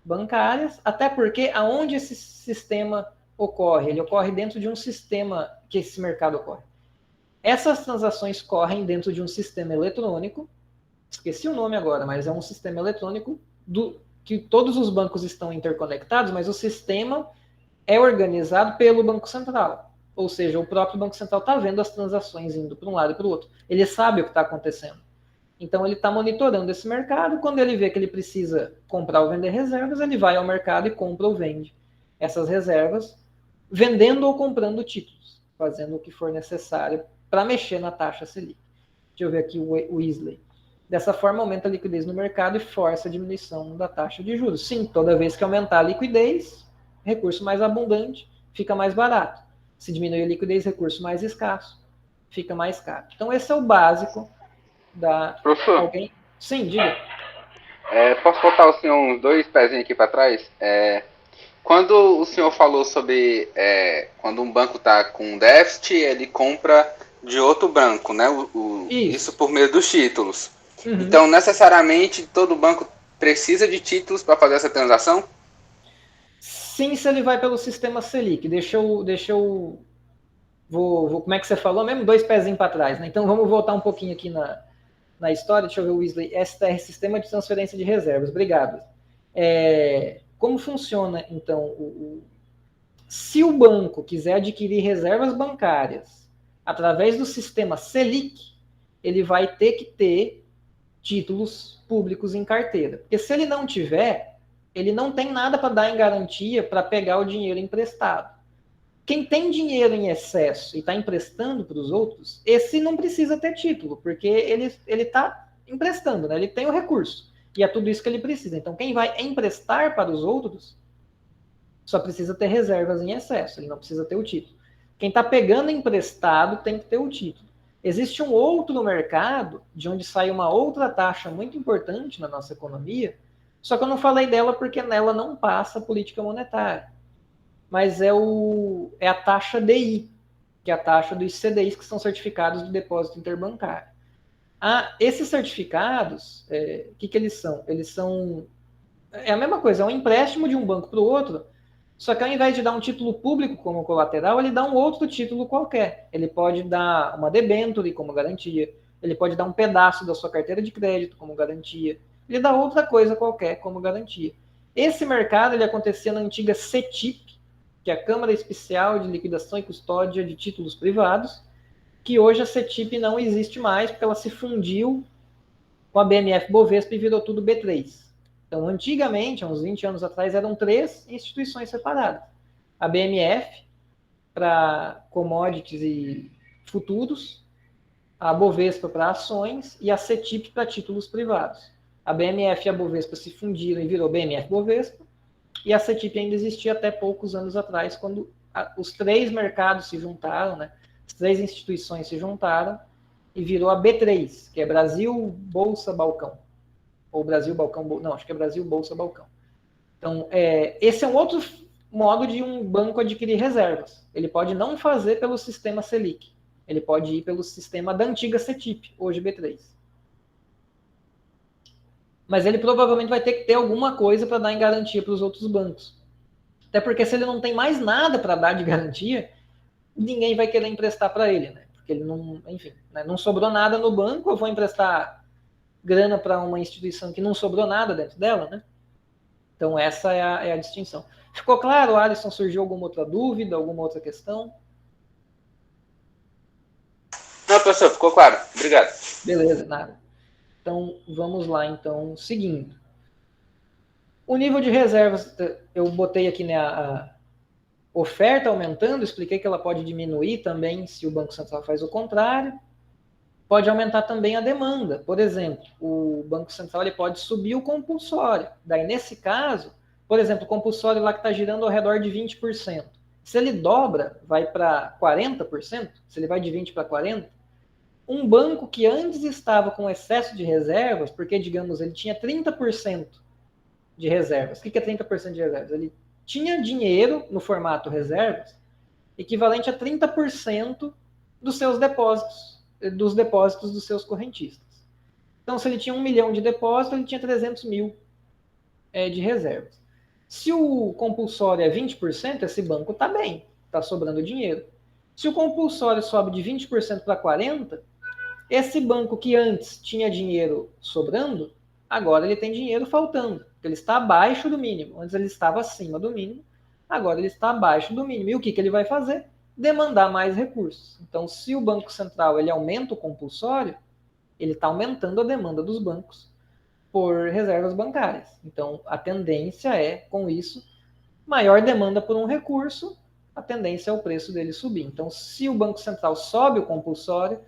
bancárias, até porque aonde esse sistema ocorre? Ele ocorre dentro de um sistema que esse mercado ocorre. Essas transações correm dentro de um sistema eletrônico, esqueci o nome agora, mas é um sistema eletrônico que todos os bancos estão interconectados, mas o sistema é organizado pelo Banco Central. Ou seja, o próprio Banco Central está vendo as transações indo para um lado e para o outro. Ele sabe o que está acontecendo. Então, ele está monitorando esse mercado. Quando ele vê que ele precisa comprar ou vender reservas, ele vai ao mercado e compra ou vende essas reservas, vendendo ou comprando títulos, fazendo o que for necessário para mexer na taxa Selic. Deixa eu ver aqui o Weasley. Dessa forma, aumenta a liquidez no mercado e força a diminuição da taxa de juros. Sim, toda vez que aumentar a liquidez, recurso mais abundante, fica mais barato. Se diminuir a liquidez, recurso mais escasso, fica mais caro. Então, esse é o básico da... Professor? Alguém? Sim, diga. Posso botar o senhor uns 2 pezinhos aqui para trás? Quando o senhor falou sobre quando um banco está com déficit, ele compra de outro banco, né? Isso por meio dos títulos. Uhum. Então, necessariamente, todo banco precisa de títulos para fazer essa transação? Sim, se ele vai pelo sistema Selic. Como é que você falou mesmo? 2 pezinhos para trás, né? Então, vamos voltar um pouquinho aqui na história. Deixa eu ver o Weasley. STR, Sistema de Transferência de Reservas. Obrigado. Como funciona, então? Se o banco quiser adquirir reservas bancárias através do sistema Selic, ele vai ter que ter títulos públicos em carteira. Porque se ele não tiver, ele não tem nada para dar em garantia para pegar o dinheiro emprestado. Quem tem dinheiro em excesso e está emprestando para os outros, esse não precisa ter título, porque ele está emprestando, né? Ele tem o recurso. E é tudo isso que ele precisa. Então, quem vai emprestar para os outros só precisa ter reservas em excesso, ele não precisa ter o título. Quem está pegando emprestado tem que ter o título. Existe um outro mercado, de onde sai uma outra taxa muito importante na nossa economia, só que eu não falei dela porque nela não passa a política monetária. Mas é a taxa DI, que é a taxa dos CDIs, que são certificados de depósito interbancário. Esses certificados, que eles são? Eles são... É a mesma coisa, é um empréstimo de um banco para o outro, só que ao invés de dar um título público como colateral, ele dá um outro título qualquer. Ele pode dar uma debênture como garantia, ele pode dar um pedaço da sua carteira de crédito como garantia, ele dá outra coisa qualquer como garantia. Esse mercado ele acontecia na antiga CETIP, que é a Câmara Especial de Liquidação e Custódia de Títulos Privados, que hoje a CETIP não existe mais, porque ela se fundiu com a BMF Bovespa e virou tudo B3. Então, antigamente, há uns 20 anos atrás, eram 3 instituições separadas. A BMF, para commodities e futuros, a Bovespa para ações e a CETIP para títulos privados. A BMF e a Bovespa se fundiram e virou BMF Bovespa, e a CETIP ainda existia até poucos anos atrás, quando os 3 mercados se juntaram, né? As 3 instituições se juntaram e virou a B3, que é Brasil Bolsa Balcão. Ou Brasil Balcão, não, acho que é Brasil Bolsa Balcão. Então, esse é um outro modo de um banco adquirir reservas. Ele pode não fazer pelo sistema Selic, ele pode ir pelo sistema da antiga CETIP, hoje B3. Mas ele provavelmente vai ter que ter alguma coisa para dar em garantia para os outros bancos. Até porque se ele não tem mais nada para dar de garantia, ninguém vai querer emprestar para ele, né? porque ele não, enfim, né, não sobrou nada no banco, eu vou emprestar grana para uma instituição que não sobrou nada dentro dela, né? Então essa é a distinção. Ficou claro, Alisson? Surgiu alguma outra dúvida, alguma outra questão? Não, professor, ficou claro. Obrigado. Beleza, nada. Então, vamos lá, então, seguindo. O nível de reservas, eu botei aqui, né, a oferta aumentando, expliquei que ela pode diminuir também se o Banco Central faz o contrário. Pode aumentar também a demanda. Por exemplo, o Banco Central ele pode subir o compulsório. Daí, nesse caso, por exemplo, o compulsório lá que está girando ao redor de 20%. Se ele dobra, vai para 40%, se ele vai de 20% para 40%, um banco que antes estava com excesso de reservas, porque, digamos, ele tinha 30% de reservas. O que é 30% de reservas? Ele tinha dinheiro no formato reservas, equivalente a 30% dos seus depósitos, dos depósitos dos seus correntistas. Então, se ele tinha 1 milhão de depósitos, ele tinha 300 mil de reservas. Se o compulsório é 20%, esse banco está bem, está sobrando dinheiro. Se o compulsório sobe de 20% para 40%, esse banco que antes tinha dinheiro sobrando, agora ele tem dinheiro faltando. Ele está abaixo do mínimo. Antes ele estava acima do mínimo, agora ele está abaixo do mínimo. E o que ele vai fazer? Demandar mais recursos. Então, se o Banco Central ele aumenta o compulsório, ele está aumentando a demanda dos bancos por reservas bancárias. Então, a tendência é, com isso, maior demanda por um recurso, a tendência é o preço dele subir. Então, se o Banco Central sobe o compulsório,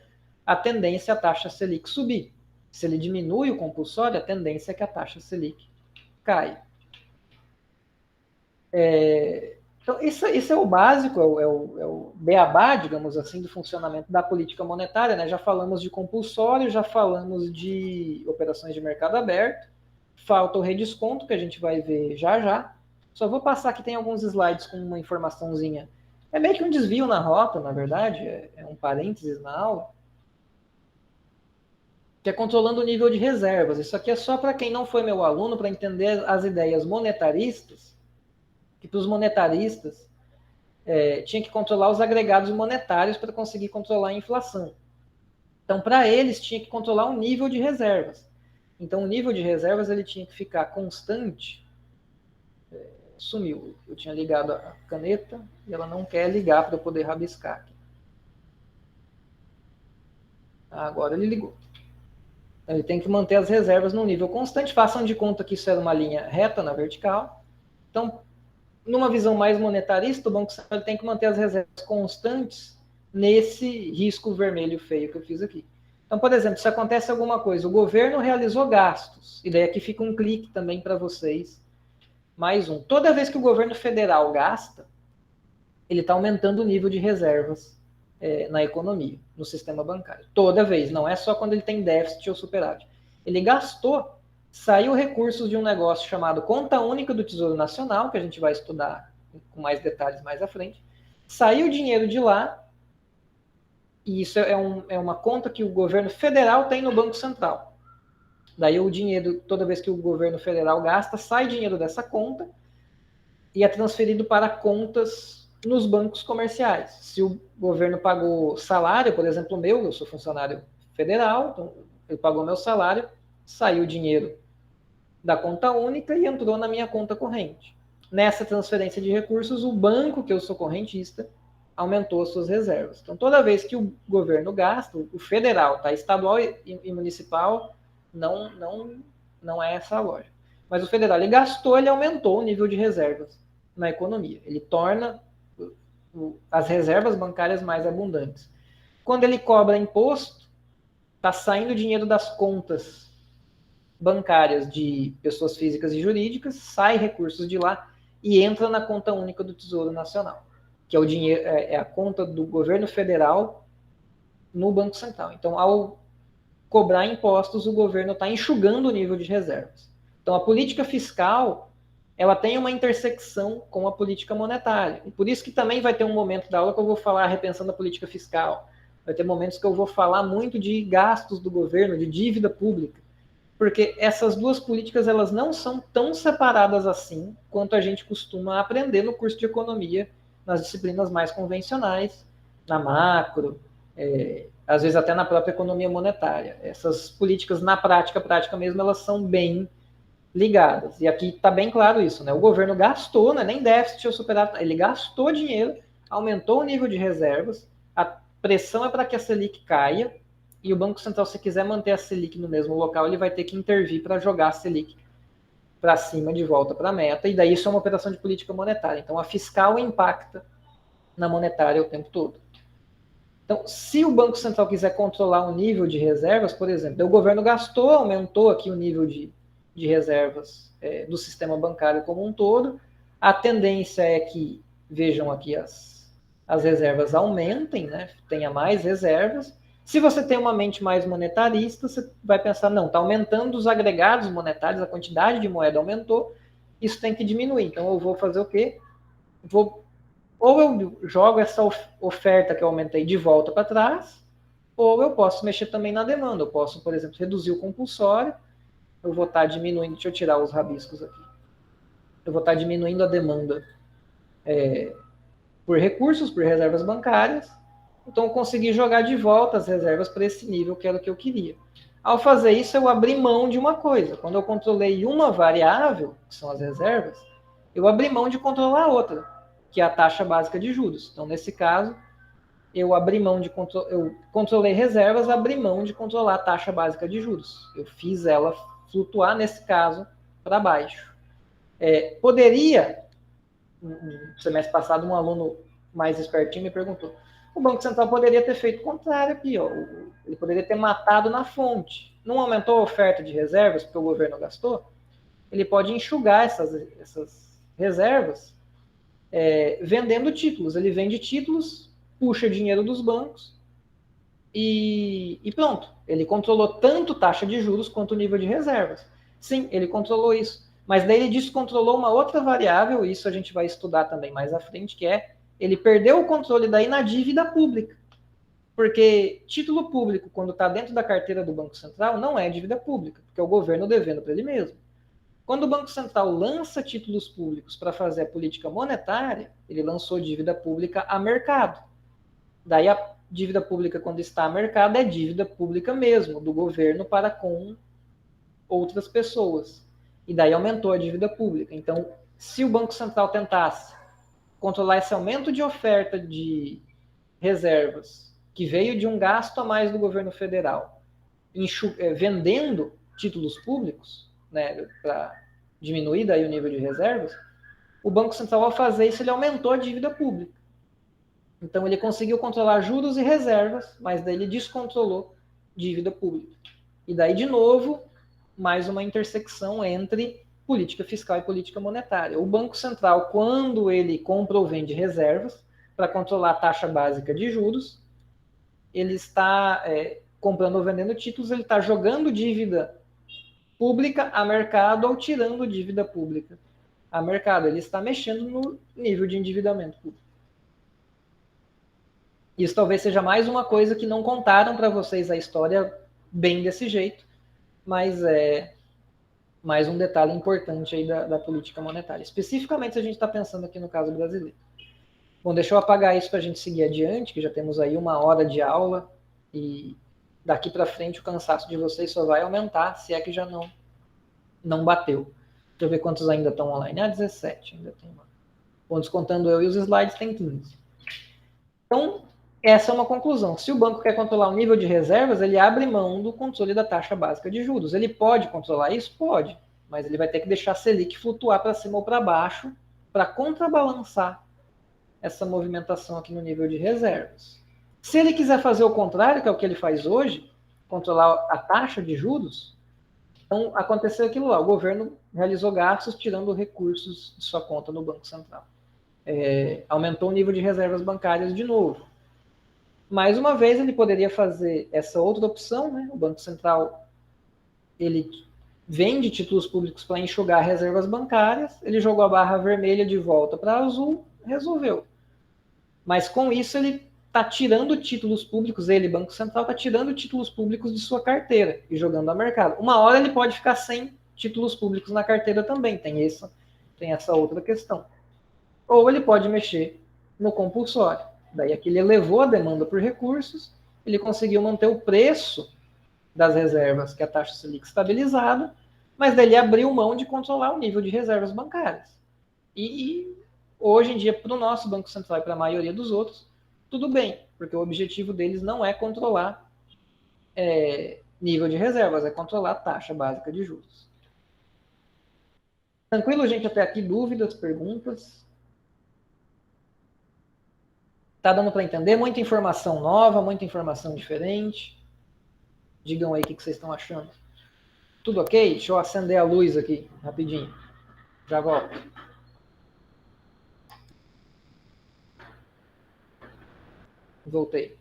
a tendência é a taxa Selic subir. Se ele diminui o compulsório, a tendência é que a taxa Selic caia. Então, isso é o básico, é o beabá, digamos assim, do funcionamento da política monetária, né? Já falamos de compulsório, já falamos de operações de mercado aberto, falta o redesconto, que a gente vai ver já já. Só vou passar aqui, tem alguns slides com uma informaçãozinha. É meio que um desvio na rota, na verdade, é um parênteses na aula, que é controlando o nível de reservas. Isso aqui é só para quem não foi meu aluno, para entender as ideias monetaristas, que para os monetaristas tinha que controlar os agregados monetários para conseguir controlar a inflação. Então, para eles, tinha que controlar o nível de reservas. Então, o nível de reservas ele tinha que ficar constante. Sumiu. Eu tinha ligado a caneta e ela não quer ligar para eu poder rabiscar aqui. Agora ele ligou. Ele tem que manter as reservas num nível constante. Façam de conta que isso era uma linha reta na vertical. Então, numa visão mais monetarista, o Banco Central tem que manter as reservas constantes nesse risco vermelho feio que eu fiz aqui. Então, por exemplo, se acontece alguma coisa, o governo realizou gastos, e daí aqui fica um clique também para vocês, mais um. Toda vez que o governo federal gasta, ele está aumentando o nível de reservas na economia, no sistema bancário. Toda vez, não é só quando ele tem déficit ou superávit. Ele gastou, saiu recursos de um negócio chamado Conta Única do Tesouro Nacional, que a gente vai estudar com mais detalhes mais à frente. Saiu dinheiro de lá, e isso é uma conta que o governo federal tem no Banco Central. Daí o dinheiro, toda vez que o governo federal gasta, sai dinheiro dessa conta e é transferido para contas nos bancos comerciais. Se o governo pagou salário, por exemplo, o meu, eu sou funcionário federal, então ele pagou meu salário, saiu o dinheiro da conta única e entrou na minha conta corrente. Nessa transferência de recursos, o banco, que eu sou correntista, aumentou as suas reservas. Então, toda vez que o governo gasta, o federal, tá? Estadual e municipal, não é essa a lógica. Mas o federal, ele gastou, ele aumentou o nível de reservas na economia. Ele torna as reservas bancárias mais abundantes. Quando ele cobra imposto, está saindo dinheiro das contas bancárias de pessoas físicas e jurídicas, sai recursos de lá e entra na conta única do Tesouro Nacional, que é o dinheiro, é a conta do governo federal no Banco Central. Então, ao cobrar impostos, o governo está enxugando o nível de reservas. Então, a política fiscal ela tem uma intersecção com a política monetária. E por isso que também vai ter um momento da aula que eu vou falar repensando a política fiscal. Vai ter momentos que eu vou falar muito de gastos do governo, de dívida pública. Porque essas duas políticas elas não são tão separadas assim quanto a gente costuma aprender no curso de economia, nas disciplinas mais convencionais, na macro, às vezes até na própria economia monetária. Essas políticas, na prática mesmo, elas são bem ligadas. E aqui está bem claro isso, né? O governo gastou, né? Nem déficit ou superávit, ele gastou dinheiro, aumentou o nível de reservas, a pressão é para que a Selic caia, e o Banco Central, se quiser manter a Selic no mesmo local, ele vai ter que intervir para jogar a Selic para cima, de volta para a meta, e daí isso é uma operação de política monetária. Então, a fiscal impacta na monetária o tempo todo. Então, se o Banco Central quiser controlar o nível de reservas, por exemplo, o governo gastou, aumentou aqui o nível de reservas do sistema bancário como um todo, a tendência é que, vejam aqui, as reservas aumentem, né? Tenha mais reservas. Se você tem uma mente mais monetarista, você vai pensar, não, está aumentando os agregados monetários, a quantidade de moeda aumentou, isso tem que diminuir. Então, eu vou fazer o quê? Ou eu jogo essa oferta que eu aumentei de volta para trás, ou eu posso mexer também na demanda. Eu posso, por exemplo, reduzir o compulsório, eu vou estar diminuindo, deixa eu tirar os rabiscos aqui, eu vou estar diminuindo a demanda por recursos, por reservas bancárias, então eu consegui jogar de volta as reservas para esse nível que era o que eu queria. Ao fazer isso, eu abri mão de uma coisa. Quando eu controlei uma variável, que são as reservas, eu abri mão de controlar a outra, que é a taxa básica de juros. Então, nesse caso, eu controlei reservas, abri mão de controlar a taxa básica de juros. Eu fiz ela flutuar, nesse caso, para baixo. Poderia, no semestre passado, um aluno mais espertinho me perguntou, o Banco Central poderia ter feito o contrário aqui, ó. Ele poderia ter matado na fonte. Não aumentou a oferta de reservas porque o governo gastou? Ele pode enxugar essas reservas vendendo títulos. Ele vende títulos, puxa dinheiro dos bancos e pronto. Ele controlou tanto taxa de juros quanto o nível de reservas. Sim, ele controlou isso. Mas daí ele descontrolou uma outra variável, isso a gente vai estudar também mais à frente, que ele perdeu o controle daí na dívida pública. Porque título público, quando está dentro da carteira do Banco Central, não é dívida pública, porque é o governo devendo para ele mesmo. Quando o Banco Central lança títulos públicos para fazer a política monetária, ele lançou dívida pública a mercado. Daí a dívida pública, quando está a mercado, é dívida pública mesmo, do governo para com outras pessoas. E daí aumentou a dívida pública. Então, se o Banco Central tentasse controlar esse aumento de oferta de reservas, que veio de um gasto a mais do governo federal, vendendo títulos públicos, né, para diminuir daí o nível de reservas, o Banco Central, ao fazer isso, ele aumentou a dívida pública. Então, ele conseguiu controlar juros e reservas, mas daí ele descontrolou dívida pública. E daí, de novo, mais uma intersecção entre política fiscal e política monetária. O Banco Central, quando ele compra ou vende reservas para controlar a taxa básica de juros, ele está comprando ou vendendo títulos, ele está jogando dívida pública a mercado ou tirando dívida pública a mercado. Ele está mexendo no nível de endividamento público. Isso talvez seja mais uma coisa que não contaram para vocês a história bem desse jeito, mas é mais um detalhe importante aí da política monetária. Especificamente, se a gente está pensando aqui no caso brasileiro. Bom, deixa eu apagar isso para a gente seguir adiante, que já temos aí 1 hora de aula e daqui para frente o cansaço de vocês só vai aumentar, se é que já não bateu. Deixa eu ver quantos ainda estão online. 17 ainda tem lá. Bom, descontando eu e os slides, tem 15. Então, essa é uma conclusão. Se o banco quer controlar o nível de reservas, ele abre mão do controle da taxa básica de juros. Ele pode controlar isso? Pode. Mas ele vai ter que deixar a Selic flutuar para cima ou para baixo para contrabalançar essa movimentação aqui no nível de reservas. Se ele quiser fazer o contrário, que é o que ele faz hoje, controlar a taxa de juros, então aconteceu aquilo lá. O governo realizou gastos tirando recursos de sua conta no Banco Central. Aumentou o nível de reservas bancárias de novo. Mais uma vez, ele poderia fazer essa outra opção, né? O Banco Central, ele vende títulos públicos para enxugar reservas bancárias, ele jogou a barra vermelha de volta para azul, resolveu. Mas com isso, ele está tirando títulos públicos, Banco Central, está tirando títulos públicos de sua carteira e jogando ao mercado. Uma hora ele pode ficar sem títulos públicos na carteira também, tem essa outra questão. Ou ele pode mexer no compulsório. Daí aqui ele elevou a demanda por recursos ele conseguiu manter o preço das reservas, que é a taxa Selic estabilizada, mas daí ele abriu mão de controlar o nível de reservas bancárias. E hoje em dia, para o nosso Banco Central e para a maioria dos outros, tudo bem, porque o objetivo deles não é controlar nível de reservas, é controlar a taxa básica de juros. Tranquilo, gente, até aqui? Dúvidas, perguntas? Tá dando para entender? Muita informação nova, muita informação diferente. Digam aí o que vocês estão achando. Tudo ok? Deixa eu acender a luz aqui, rapidinho. Já volto. Voltei.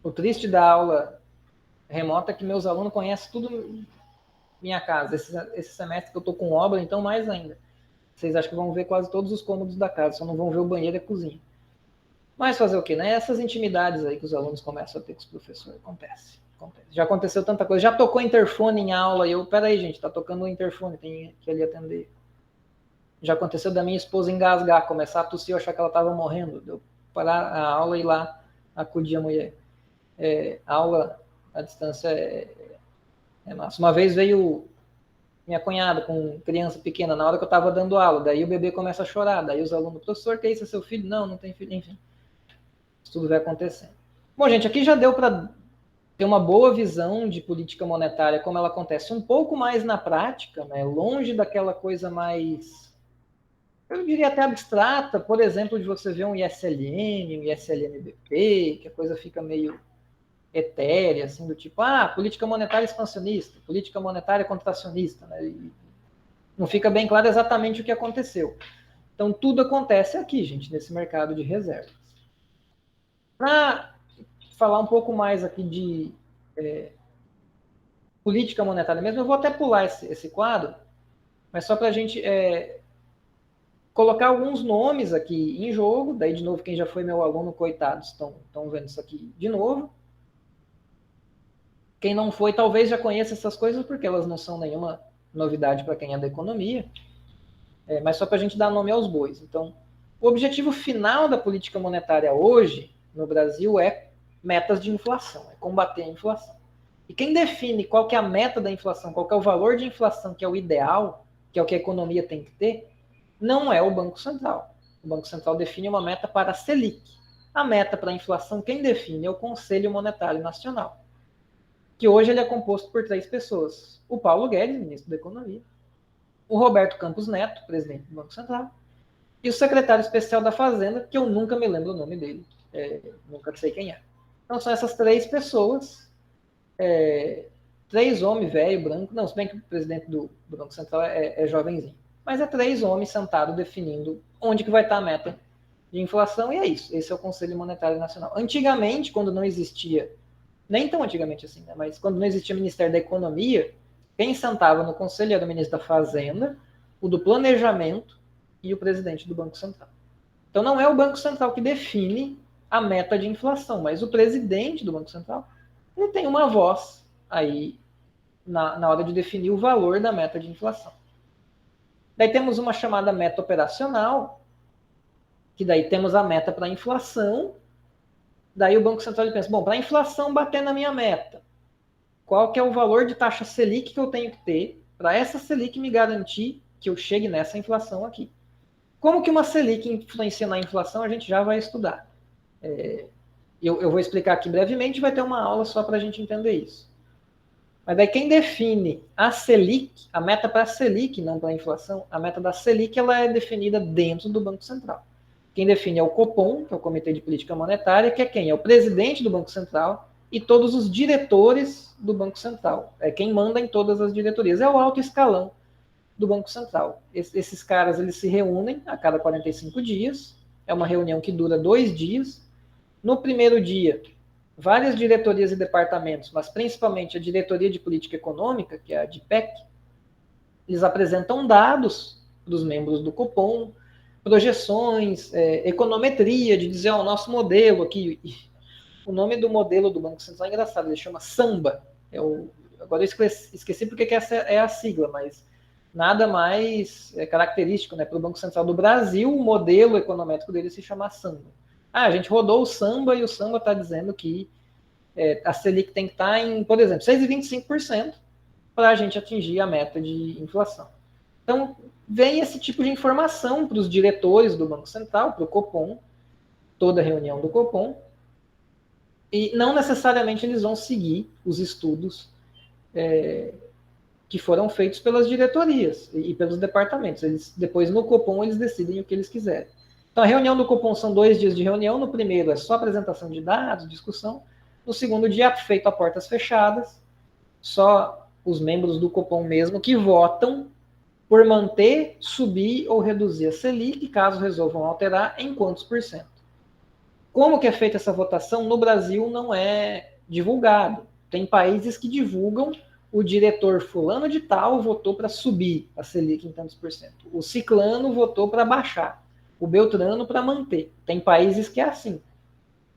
O triste da aula remota é que meus alunos conhecem tudo minha casa. Esse semestre que eu tô com obra, então mais ainda. Vocês acham que vão ver quase todos os cômodos da casa, só não vão ver o banheiro e a cozinha. Mas fazer o quê, né? Essas intimidades aí que os alunos começam a ter com os professores. Acontece. Já aconteceu tanta coisa. Já tocou interfone em aula e peraí, gente, tá tocando o interfone, tem que ali atender. Já aconteceu da minha esposa engasgar, começar a tossir, eu achar que ela tava morrendo. Deu parar a aula e ir lá acudir a mulher. Aula à distância é massa. Uma vez veio minha cunhada com criança pequena na hora que eu tava dando aula, daí o bebê começa a chorar, daí os alunos, professor, que isso, é seu filho? Não, não tem filho, enfim. Isso tudo vai acontecendo. Bom, gente, aqui já deu para ter uma boa visão de política monetária, como ela acontece um pouco mais na prática, né? Longe daquela coisa mais, eu diria até abstrata, por exemplo, de você ver um ISLM, um ISLMBP, que a coisa fica meio etérea, assim, do tipo, política monetária expansionista, política monetária contracionista, né? E não fica bem claro exatamente o que aconteceu. Então, tudo acontece aqui, gente, nesse mercado de reservas. Para falar um pouco mais aqui de política monetária mesmo, eu vou até pular esse quadro, mas só para a gente colocar alguns nomes aqui em jogo, daí, de novo, quem já foi meu aluno, coitados, estão vendo isso aqui de novo. Quem não foi, talvez já conheça essas coisas, porque elas não são nenhuma novidade para quem é da economia, mas só para a gente dar nome aos bois. Então, o objetivo final da política monetária hoje, no Brasil, é metas de inflação, é combater a inflação. E quem define qual que é a meta da inflação, qual que é o valor de inflação, que é o ideal, que é o que a economia tem que ter, não é o Banco Central. O Banco Central define uma meta para a Selic. A meta para a inflação, quem define é o Conselho Monetário Nacional, que hoje ele é composto por 3 pessoas. O Paulo Guedes, ministro da Economia, o Roberto Campos Neto, presidente do Banco Central, e o secretário especial da Fazenda, que eu nunca me lembro o nome dele, nunca sei quem é. Então são essas 3 pessoas, 3 homens, velho, branco, não, se bem que o presidente do Banco Central é jovenzinho, mas 3 homens sentados definindo onde que vai estar a meta de inflação, e é isso, esse é o Conselho Monetário Nacional. Antigamente, quando não existia, nem tão antigamente assim, né, mas quando não existia Ministério da Economia, quem sentava no conselho era o ministro da Fazenda, o do Planejamento e o presidente do Banco Central. Então não é o Banco Central que define a meta de inflação, mas o presidente do Banco Central, ele tem uma voz aí na hora de definir o valor da meta de inflação. Daí temos uma chamada meta operacional, que daí temos a meta para a inflação. Daí o Banco Central pensa, bom, para a inflação bater na minha meta, qual que é o valor de taxa Selic que eu tenho que ter para essa Selic me garantir que eu chegue nessa inflação aqui? Como que uma Selic influencia na inflação, a gente já vai estudar. Eu vou explicar aqui brevemente, vai ter uma aula só para a gente entender isso. Mas daí quem define a Selic, a meta para a Selic, não para a inflação, a meta da Selic ela é definida dentro do Banco Central. Quem define é o Copom, que é o Comitê de Política Monetária, que é quem? É o presidente do Banco Central e todos os diretores do Banco Central. É quem manda em todas as diretorias. É o alto escalão do Banco Central. Esses caras eles se reúnem a cada 45 dias. É uma reunião que dura 2 dias. No primeiro dia, várias diretorias e departamentos, mas principalmente a Diretoria de Política Econômica, que é a DPEC, eles apresentam dados para os membros do Copom, projeções, econometria, de dizer, o nosso modelo aqui, o nome do modelo do Banco Central é engraçado, ele chama Samba, agora eu esqueci porque que essa é a sigla, mas nada mais característico, né, para o Banco Central do Brasil, o modelo econométrico dele se chama Samba. A gente rodou o Samba e o Samba está dizendo que A Selic tem que estar em, por exemplo, 6,25% para a gente atingir a meta de inflação. Então, vem esse tipo de informação para os diretores do Banco Central, para o Copom, toda a reunião do Copom, e não necessariamente eles vão seguir os estudos que foram feitos pelas diretorias e pelos departamentos. Depois, no Copom, eles decidem o que eles quiserem. Então, a reunião do Copom são 2 dias de reunião. No primeiro é só apresentação de dados, discussão. No segundo dia, feito a portas fechadas, só os membros do Copom mesmo que votam por manter, subir ou reduzir a Selic, caso resolvam alterar, em quantos por cento. Como que é feita essa votação? No Brasil não é divulgado. Tem países que divulgam: o diretor fulano de tal votou para subir a Selic em tantos por cento. O ciclano votou para baixar. O beltrano para manter. Tem países que é assim,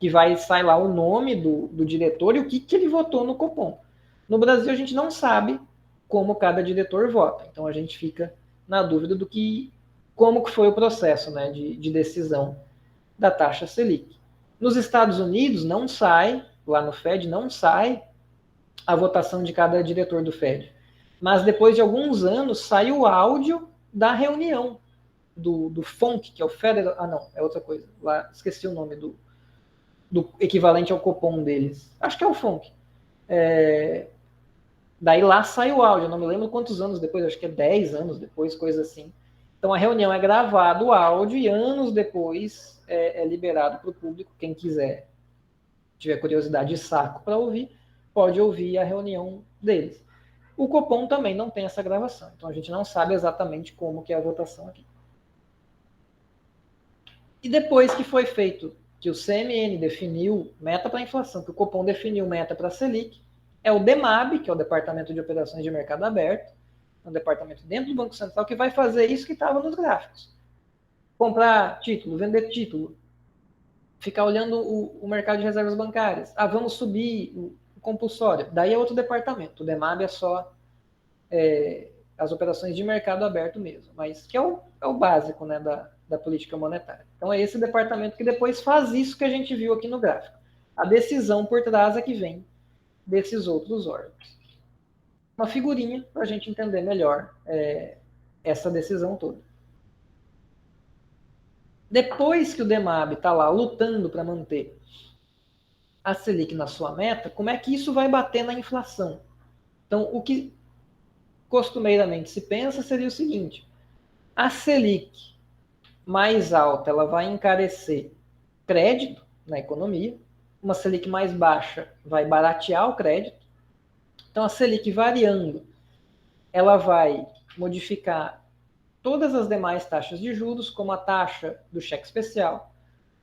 que sai lá o nome do diretor e o que ele votou no Copom. No Brasil, a gente não sabe como cada diretor vota. Então, a gente fica na dúvida como que foi o processo, né, de decisão da taxa Selic. Nos Estados Unidos, não sai, lá no Fed, não sai a votação de cada diretor do Fed. Mas, depois de alguns anos, sai o áudio da reunião do FONC, que é o Federal... Ah, não, é outra coisa. Lá, esqueci o nome do equivalente ao Copom deles. Acho que é o FONC. Daí lá sai o áudio, eu não me lembro quantos anos depois, acho que é 10 anos depois, coisa assim. Então a reunião é gravada, o áudio, e anos depois é liberado para o público. Quem quiser, tiver curiosidade e saco para ouvir, pode ouvir a reunião deles. O Copom também não tem essa gravação, então a gente não sabe exatamente como que é a votação aqui. E depois que foi feito, que o CMN definiu meta para a inflação, que o Copom definiu meta para a Selic, é o DEMAB, que é o Departamento de Operações de Mercado Aberto, um departamento dentro do Banco Central que vai fazer isso que estava nos gráficos. Comprar título, vender título, ficar olhando o mercado de reservas bancárias. Vamos subir o compulsório. Daí é outro departamento. O DEMAB é só as operações de mercado aberto mesmo, mas que é o básico, né, da política monetária. Então é esse departamento que depois faz isso que a gente viu aqui no gráfico. A decisão por trás é que vem desses outros órgãos. Uma figurinha para a gente entender melhor essa decisão toda. Depois que o DEMAB está lá lutando para manter a Selic na sua meta, como é que isso vai bater na inflação? Então, o que costumeiramente se pensa seria o seguinte: a Selic mais alta, ela vai encarecer crédito na economia, uma Selic mais baixa vai baratear o crédito. Então, a Selic variando, ela vai modificar todas as demais taxas de juros, como a taxa do cheque especial,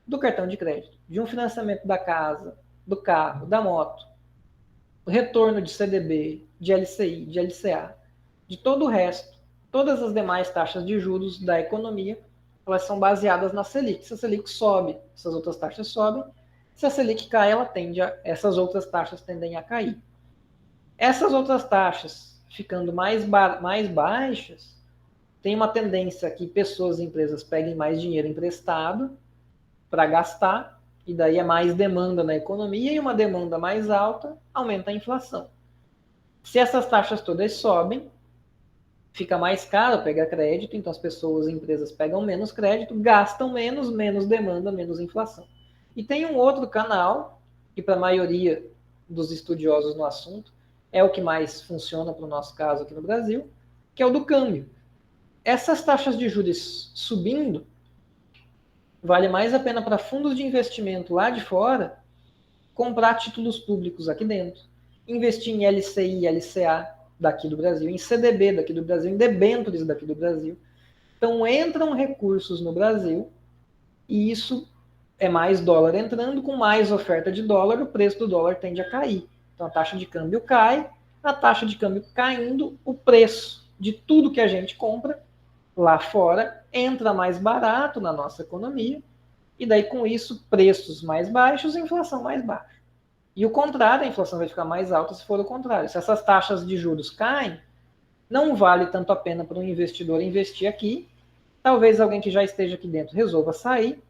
do cartão de crédito, de um financiamento da casa, do carro, da moto, o retorno de CDB, de LCI, de LCA, de todo o resto. Todas as demais taxas de juros da economia, elas são baseadas na Selic. Se a Selic sobe, essas outras taxas sobem. Se a Selic cai, essas outras taxas tendem a cair. Essas outras taxas ficando mais baixas, tem uma tendência que pessoas e empresas peguem mais dinheiro emprestado para gastar, e daí é mais demanda na economia, e uma demanda mais alta aumenta a inflação. Se essas taxas todas sobem, fica mais caro pegar crédito, então as pessoas e empresas pegam menos crédito, gastam menos demanda, menos inflação. E tem um outro canal, que para a maioria dos estudiosos no assunto, é o que mais funciona para o nosso caso aqui no Brasil, que é o do câmbio. Essas taxas de juros subindo, vale mais a pena para fundos de investimento lá de fora comprar títulos públicos aqui dentro, investir em LCI e LCA daqui do Brasil, em CDB daqui do Brasil, em debêntures daqui do Brasil. Então entram recursos no Brasil e isso é mais dólar entrando, com mais oferta de dólar, o preço do dólar tende a cair. Então a taxa de câmbio cai, a taxa de câmbio caindo, o preço de tudo que a gente compra lá fora entra mais barato na nossa economia, e daí com isso preços mais baixos, inflação mais baixa. E o contrário, a inflação vai ficar mais alta se for o contrário. Se essas taxas de juros caem, não vale tanto a pena para um investidor investir aqui. Talvez alguém que já esteja aqui dentro resolva sair,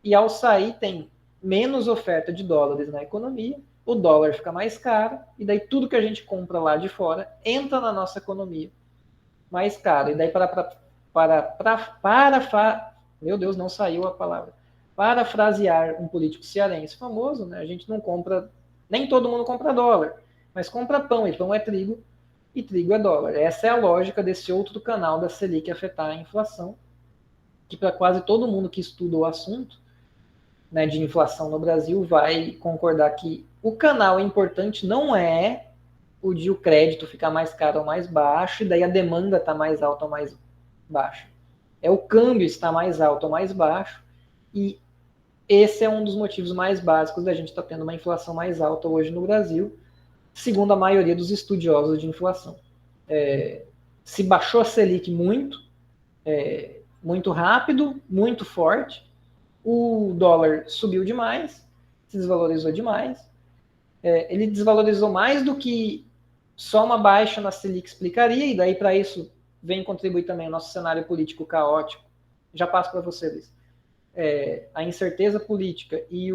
e ao sair tem menos oferta de dólares na economia, o dólar fica mais caro, e daí tudo que a gente compra lá de fora entra na nossa economia mais caro. E daí meu Deus, não saiu a palavra. Parafrasear um político cearense famoso, né? A gente não compra, nem todo mundo compra dólar, mas compra pão, e pão é trigo, e trigo é dólar. Essa é a lógica desse outro canal da Selic afetar a inflação, que para quase todo mundo que estuda o assunto, né, de inflação no Brasil vai concordar que o canal importante não é o de o crédito ficar mais caro ou mais baixo, e daí a demanda está mais alta ou mais baixa. É o câmbio estar mais alto ou mais baixo, e esse é um dos motivos mais básicos da gente estar tendo uma inflação mais alta hoje no Brasil, segundo a maioria dos estudiosos de inflação. Se baixou a Selic muito, muito rápido, muito forte, o dólar subiu demais, se desvalorizou demais, ele desvalorizou mais do que só uma baixa na Selic explicaria, e daí para isso vem contribuir também o nosso cenário político caótico. Já passo para você, Luiz. A incerteza política e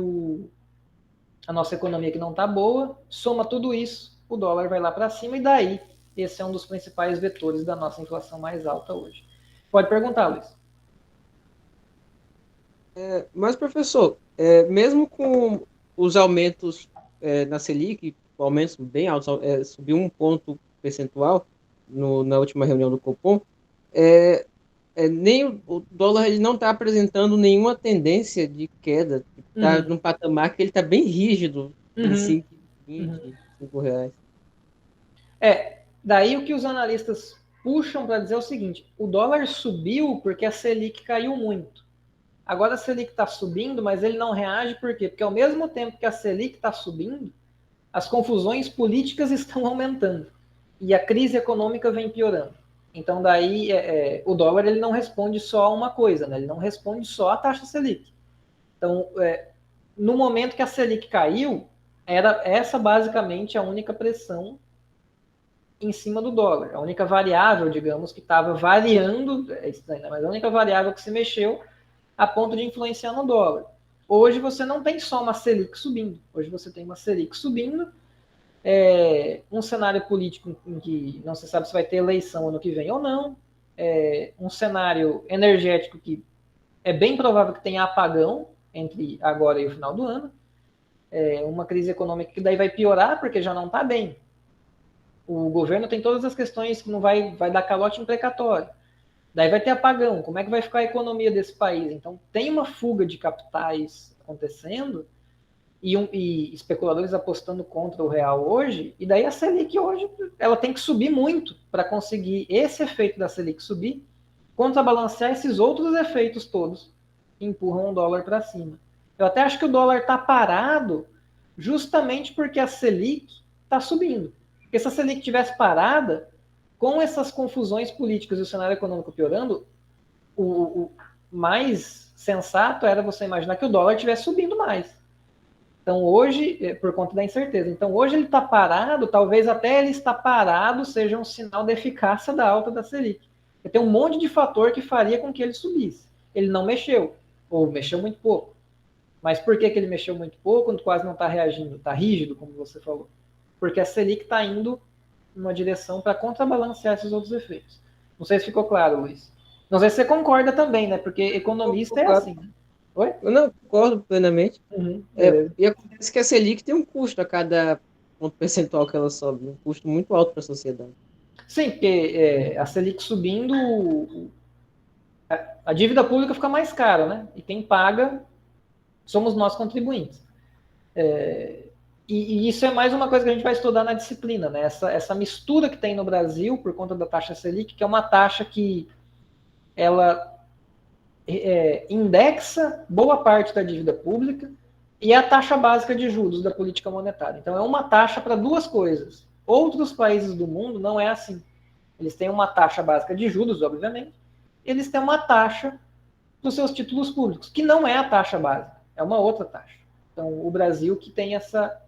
a nossa economia que não está boa, soma tudo isso, o dólar vai lá para cima, e daí esse é um dos principais vetores da nossa inflação mais alta hoje. Pode perguntar, Luiz. Mas, professor, mesmo com os aumentos na Selic, aumentos bem altos, subiu 1 ponto percentual na última reunião do Copom, nem o dólar ele não está apresentando nenhuma tendência de queda, está num patamar que ele está bem rígido, em 5 reais. Daí o que os analistas puxam para dizer é o seguinte: o dólar subiu porque a Selic caiu muito. Agora a Selic está subindo, mas ele não reage por quê? Porque ao mesmo tempo que a Selic está subindo, as confusões políticas estão aumentando e a crise econômica vem piorando. Então daí o dólar ele não responde só a uma coisa, né? Ele não responde só à taxa Selic. Então, no momento que a Selic caiu, era essa basicamente a única pressão em cima do dólar. A única variável, digamos, que estava variando, mas a única variável que se mexeu a ponto de influenciar no dólar. Hoje você não tem só uma Selic subindo. Hoje você tem uma Selic subindo, um cenário político em que não se sabe se vai ter eleição ano que vem ou não, um cenário energético que é bem provável que tenha apagão entre agora e o final do ano, uma crise econômica que daí vai piorar porque já não está bem. O governo tem todas as questões que não vai dar calote imprecatório. Daí vai ter apagão. Como é que vai ficar a economia desse país? Então, tem uma fuga de capitais acontecendo e especuladores apostando contra o real hoje, e daí a Selic hoje ela tem que subir muito para conseguir esse efeito da Selic subir, contrabalancear esses outros efeitos todos que empurram o dólar para cima. Eu até acho que o dólar está parado justamente porque a Selic está subindo. Porque se a Selic tivesse parada, com essas confusões políticas e o cenário econômico piorando, o mais sensato era você imaginar que o dólar estivesse subindo mais. Então hoje, por conta da incerteza, então hoje ele está parado, talvez até ele estar parado seja um sinal da eficácia da alta da Selic. Porque tem um monte de fator que faria com que ele subisse. Ele não mexeu, ou mexeu muito pouco. Mas por que ele mexeu muito pouco, quando quase não está reagindo? Está rígido, como você falou. Porque a Selic está indo numa direção para contrabalancear esses outros efeitos. Não sei se ficou claro, Luiz. Não sei se você concorda também, né? Porque economista é assim, né? Oi? Eu não concordo plenamente. E acontece que a Selic tem um custo a cada ponto percentual que ela sobe, um custo muito alto para a sociedade. Sim, porque a Selic subindo, a dívida pública fica mais cara, né? E quem paga somos nós contribuintes. E isso é mais uma coisa que a gente vai estudar na disciplina, né? Essa mistura que tem no Brasil por conta da taxa Selic, que é uma taxa que ela indexa boa parte da dívida pública e é a taxa básica de juros da política monetária. Então é uma taxa para duas coisas. Outros países do mundo não é assim. Eles têm uma taxa básica de juros, obviamente, e eles têm uma taxa para os seus títulos públicos, que não é a taxa básica, é uma outra taxa. Então o Brasil que tem essa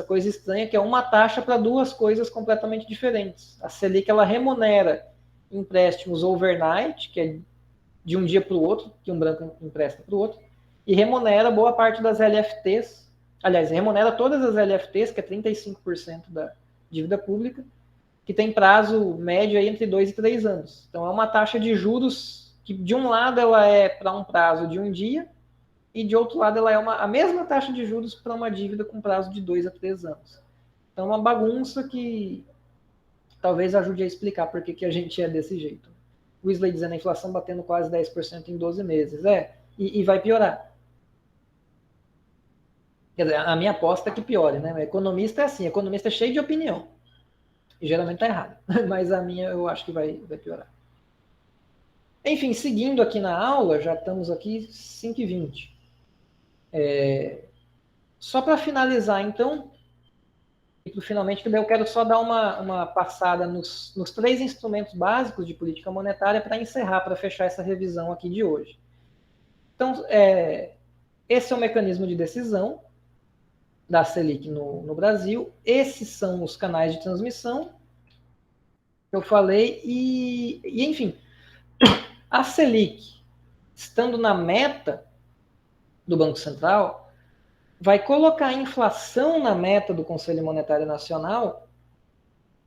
coisa estranha, que é uma taxa para duas coisas completamente diferentes. A Selic, ela remunera empréstimos overnight, que é de um dia para o outro, que um banco empresta para o outro, e remunera boa parte das LFTs, aliás, remunera todas as LFTs, que é 35% da dívida pública, que tem prazo médio aí entre 2 e 3 anos. Então, é uma taxa de juros que, de um lado, ela é para um prazo de um dia, e, de outro lado, ela é a mesma taxa de juros para uma dívida com prazo de 2 a 3 anos. Então, é uma bagunça que talvez ajude a explicar por que a gente é desse jeito. O Weasley dizendo a inflação batendo quase 10% em 12 meses. E vai piorar. Quer dizer, a minha aposta é que piore, né? O economista é assim, economista é cheio de opinião. E geralmente está errado. Mas a minha eu acho que vai piorar. Enfim, seguindo aqui na aula, já estamos aqui 5h20. Só para finalizar, então, e finalmente, que daí eu quero só dar uma passada nos 3 instrumentos básicos de política monetária para encerrar, para fechar essa revisão aqui de hoje. Então, esse é o mecanismo de decisão da Selic no Brasil. Esses são os canais de transmissão que eu falei. E enfim, a Selic, estando na meta do Banco Central, vai colocar a inflação na meta do Conselho Monetário Nacional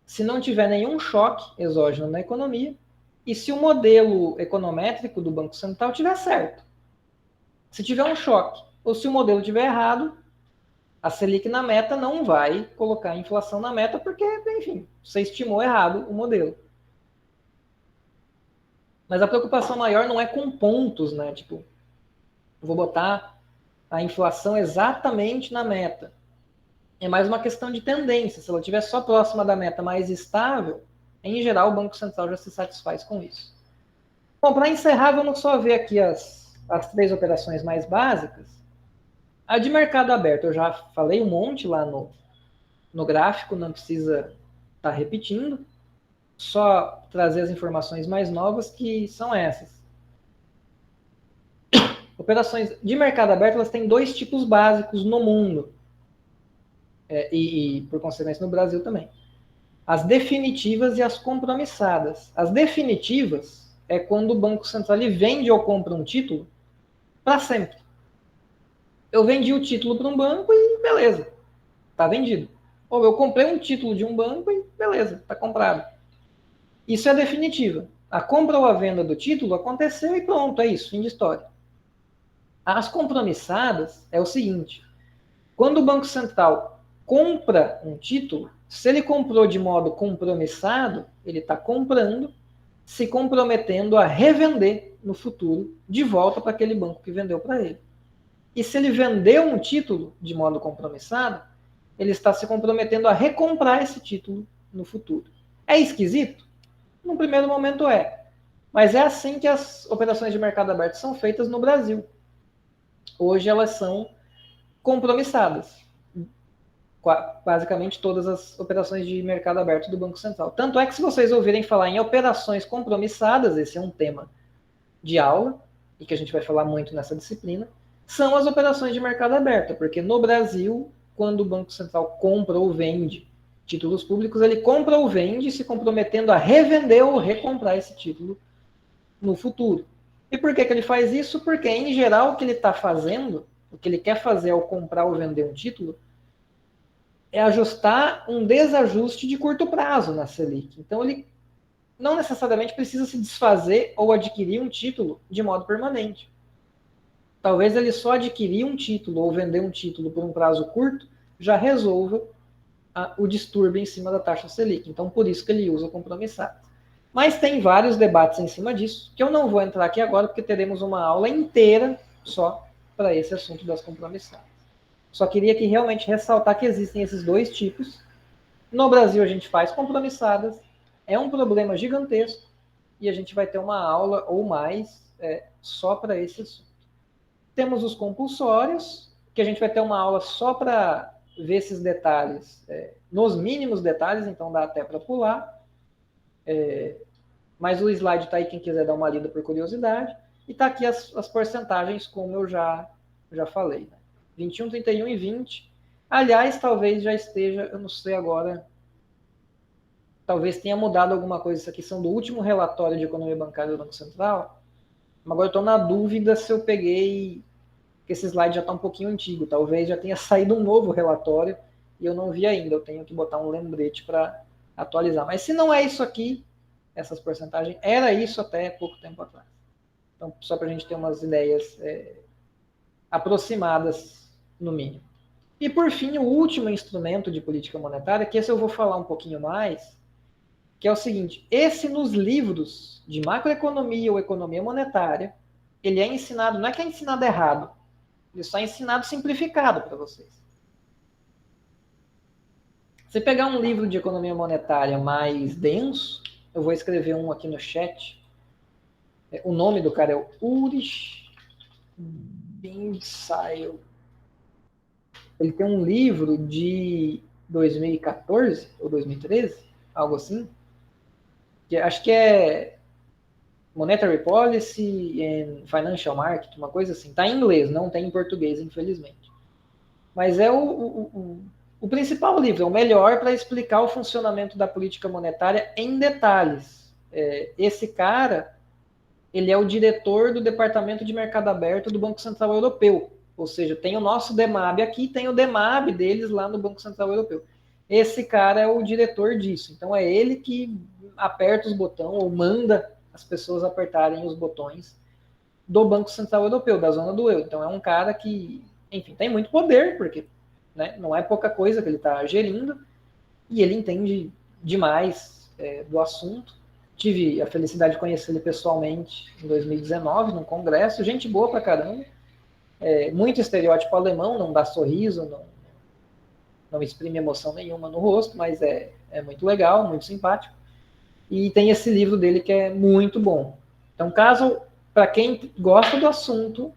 se não tiver nenhum choque exógeno na economia e se o modelo econométrico do Banco Central tiver certo. Se tiver um choque ou se o modelo tiver errado, a Selic na meta não vai colocar a inflação na meta porque, enfim, você estimou errado o modelo. Mas a preocupação maior não é com pontos, né? Tipo, vou botar a inflação exatamente na meta. É mais uma questão de tendência. Se ela estiver só próxima da meta, mais estável, em geral o Banco Central já se satisfaz com isso. Bom, para encerrar, vamos só ver aqui as 3 operações mais básicas. A de mercado aberto, eu já falei um monte lá no gráfico, não precisa estar repetindo. Só trazer as informações mais novas, que são essas. Operações de mercado aberto, elas têm 2 tipos básicos no mundo. E, por consequência, no Brasil também. As definitivas e as compromissadas. As definitivas é quando o Banco Central ele vende ou compra um título para sempre. Eu vendi o título para um banco e beleza, está vendido. Ou eu comprei um título de um banco e beleza, está comprado. Isso é definitiva. A compra ou a venda do título aconteceu e pronto, é isso, fim de história. As compromissadas é o seguinte: quando o Banco Central compra um título, se ele comprou de modo compromissado, ele está comprando, se comprometendo a revender no futuro de volta para aquele banco que vendeu para ele. E se ele vendeu um título de modo compromissado, ele está se comprometendo a recomprar esse título no futuro. É esquisito? No primeiro momento é. Mas é assim que as operações de mercado aberto são feitas no Brasil. Hoje elas são compromissadas. Basicamente todas as operações de mercado aberto do Banco Central. Tanto é que se vocês ouvirem falar em operações compromissadas, esse é um tema de aula, e que a gente vai falar muito nessa disciplina, são as operações de mercado aberto, porque no Brasil, quando o Banco Central compra ou vende títulos públicos, ele compra ou vende se comprometendo a revender ou recomprar esse título no futuro. E por que ele faz isso? Porque, em geral, o que ele está fazendo, o que ele quer fazer ao comprar ou vender um título, é ajustar um desajuste de curto prazo na Selic. Então, ele não necessariamente precisa se desfazer ou adquirir um título de modo permanente. Talvez ele só adquirir um título ou vender um título por um prazo curto já resolva o distúrbio em cima da taxa Selic. Então, por isso que ele usa compromissado. Mas tem vários debates em cima disso, que eu não vou entrar aqui agora, porque teremos uma aula inteira só para esse assunto das compromissadas. Só queria aqui realmente ressaltar que existem esses 2 tipos. No Brasil a gente faz compromissadas, é um problema gigantesco, e a gente vai ter uma aula ou mais só para esse assunto. Temos os compulsórios, que a gente vai ter uma aula só para ver esses detalhes, nos mínimos detalhes, então dá até para pular. Mas o slide está aí, quem quiser dar uma lida por curiosidade. E está aqui as porcentagens, como eu já falei. Né? 21, 31 e 20. Aliás, talvez já esteja, eu não sei agora, talvez tenha mudado alguma coisa. Isso aqui são do último relatório de economia bancária do Banco Central. Mas agora eu estou na dúvida se eu peguei porque esse slide já está um pouquinho antigo, talvez já tenha saído um novo relatório e eu não vi ainda, eu tenho que botar um lembrete para atualizar. Mas se não é isso aqui, essas porcentagens, era isso até pouco tempo atrás. Então, só para a gente ter umas ideias aproximadas, no mínimo. E, por fim, o último instrumento de política monetária, que esse eu vou falar um pouquinho mais, que é o seguinte, esse nos livros de macroeconomia ou economia monetária, ele é ensinado, não é que é ensinado errado, ele só é ensinado simplificado para vocês. Se pegar um livro de economia monetária mais denso, eu vou escrever um aqui no chat. O nome do cara é o Ulrich Binsail. Ele tem um livro de 2014 ou 2013, algo assim, que acho que é Monetary Policy and Financial Market, uma coisa assim. Está em inglês, não tem em português, infelizmente. Mas é o principal livro, é o melhor para explicar o funcionamento da política monetária em detalhes. Esse cara, ele é o diretor do Departamento de Mercado Aberto do Banco Central Europeu. Ou seja, tem o nosso DEMAB aqui, tem o DEMAB deles lá no Banco Central Europeu. Esse cara é o diretor disso. Então, é ele que aperta os botões ou manda as pessoas apertarem os botões do Banco Central Europeu, da zona do euro. Então, é um cara que, enfim, tem muito poder, porque não é pouca coisa que ele está gerindo, e ele entende demais do assunto. Tive a felicidade de conhecer ele pessoalmente em 2019, num congresso, gente boa pra caramba, muito estereótipo alemão, não dá sorriso, não exprime emoção nenhuma no rosto, mas é muito legal, muito simpático, e tem esse livro dele que é muito bom. Então, caso, para quem gosta do assunto,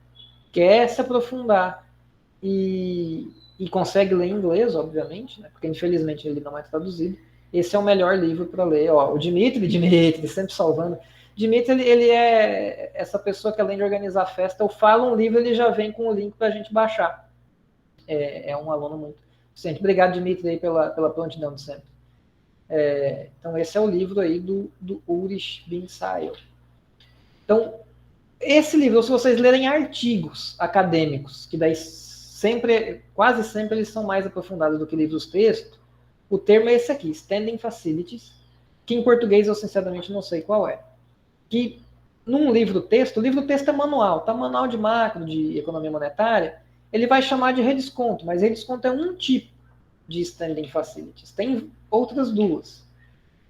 quer se aprofundar e consegue ler em inglês, obviamente, porque infelizmente ele não é traduzido, esse é o melhor livro para ler. O Dimitri, sempre salvando. Dimitri, ele é essa pessoa que, além de organizar a festa, eu falo um livro, ele já vem com o link para a gente baixar. É um aluno muito eficiente. Obrigado, Dimitri, aí pela prontidão de sempre. Então, esse é o livro aí do Ulrich Binsail. Então, esse livro, se vocês lerem artigos acadêmicos, que daí quase sempre eles são mais aprofundados do que livros-texto, o termo é esse aqui, Standing Facilities, que em português eu sinceramente não sei qual é. Que num livro-texto, o livro-texto é manual, tá? Manual de macro, de economia monetária, ele vai chamar de redesconto, mas redesconto é um tipo de Standing Facilities. Tem outras duas.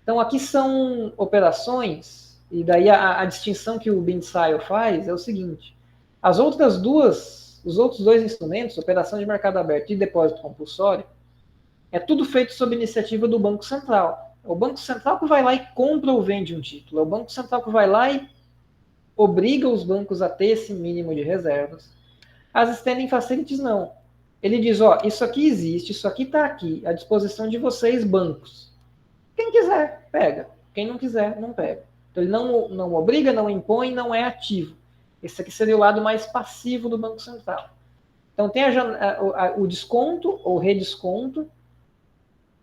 Então aqui são operações, e daí a distinção que o Binsail faz é o seguinte, os outros dois instrumentos, operação de mercado aberto e depósito compulsório, é tudo feito sob iniciativa do Banco Central. É o Banco Central que vai lá e compra ou vende um título. É o Banco Central que vai lá e obriga os bancos a ter esse mínimo de reservas. As Standing Facilities não. Ele diz, isso aqui existe, isso aqui está aqui, à disposição de vocês, bancos. Quem quiser, pega. Quem não quiser, não pega. Então ele não obriga, não impõe, não é ativo. Esse aqui seria o lado mais passivo do Banco Central. Então tem o desconto ou redesconto,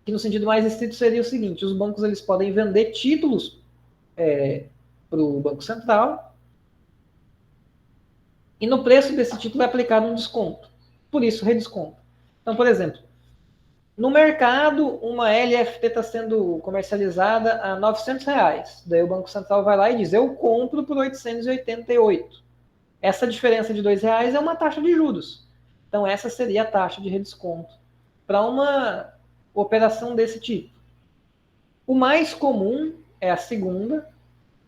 que no sentido mais estrito seria o seguinte, os bancos eles podem vender títulos para o Banco Central e no preço desse título é aplicado um desconto. Por isso, redesconto. Então, por exemplo, no mercado, uma LFT está sendo comercializada a R$900. Daí o Banco Central vai lá e diz, eu compro por 888. Essa diferença de R$2 é uma taxa de juros. Então, essa seria a taxa de redesconto para uma operação desse tipo. O mais comum é a segunda,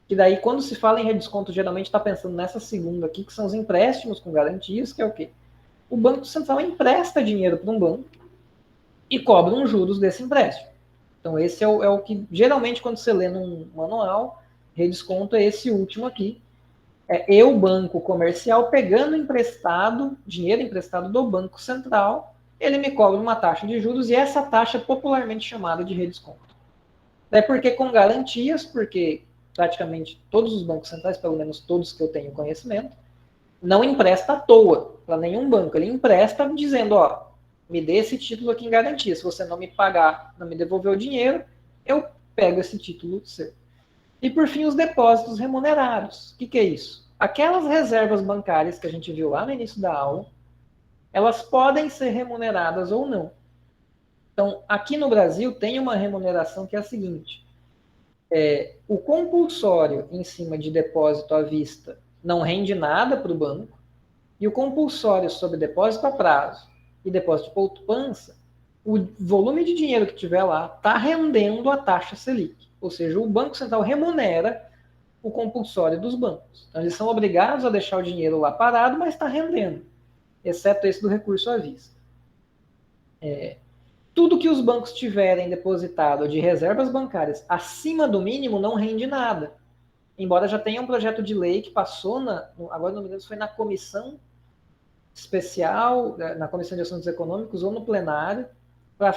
que daí, quando se fala em redesconto, geralmente está pensando nessa segunda aqui, que são os empréstimos com garantias, que é o quê? O Banco Central empresta dinheiro para um banco e cobra uns juros desse empréstimo. Então, esse é o que, geralmente, quando você lê num manual, redesconto é esse último aqui. É eu, banco comercial, pegando dinheiro emprestado do Banco Central, ele me cobra uma taxa de juros e essa taxa é popularmente chamada de redesconto. É porque com garantias, porque praticamente todos os bancos centrais, pelo menos todos que eu tenho conhecimento, não empresta à toa para nenhum banco. Ele empresta dizendo, me dê esse título aqui em garantia. Se você não me pagar, não me devolver o dinheiro, eu pego esse título seu. E por fim, os depósitos remunerados. O que é isso? Aquelas reservas bancárias que a gente viu lá no início da aula, elas podem ser remuneradas ou não. Então, aqui no Brasil tem uma remuneração que é a seguinte: o compulsório em cima de depósito à vista não rende nada para o banco, e o compulsório sobre depósito a prazo e depósito de poupança, o volume de dinheiro que tiver lá está rendendo a taxa Selic. Ou seja, o Banco Central remunera o compulsório dos bancos. Então, eles são obrigados a deixar o dinheiro lá parado, mas está rendendo, exceto esse do recurso à vista. Tudo que os bancos tiverem depositado de reservas bancárias acima do mínimo não rende nada. Embora já tenha um projeto de lei que passou, agora não me lembro se foi na comissão especial, na Comissão de Assuntos Econômicos ou no plenário, para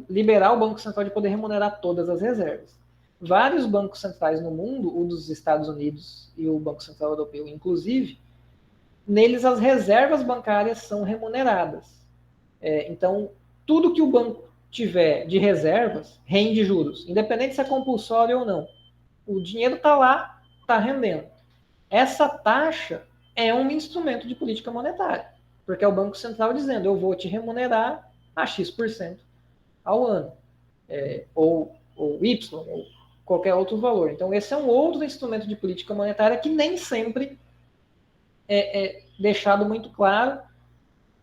liberar o Banco Central de poder remunerar todas as reservas. Vários bancos centrais no mundo, o dos Estados Unidos e o Banco Central Europeu, inclusive, neles as reservas bancárias são remuneradas. Então, tudo que o banco tiver de reservas rende juros, independente se é compulsório ou não. O dinheiro está lá, está rendendo. Essa taxa é um instrumento de política monetária, porque é o Banco Central dizendo: eu vou te remunerar a X% ao ano, ou Y, ou qualquer outro valor. Então, esse é um outro instrumento de política monetária que nem sempre é deixado muito claro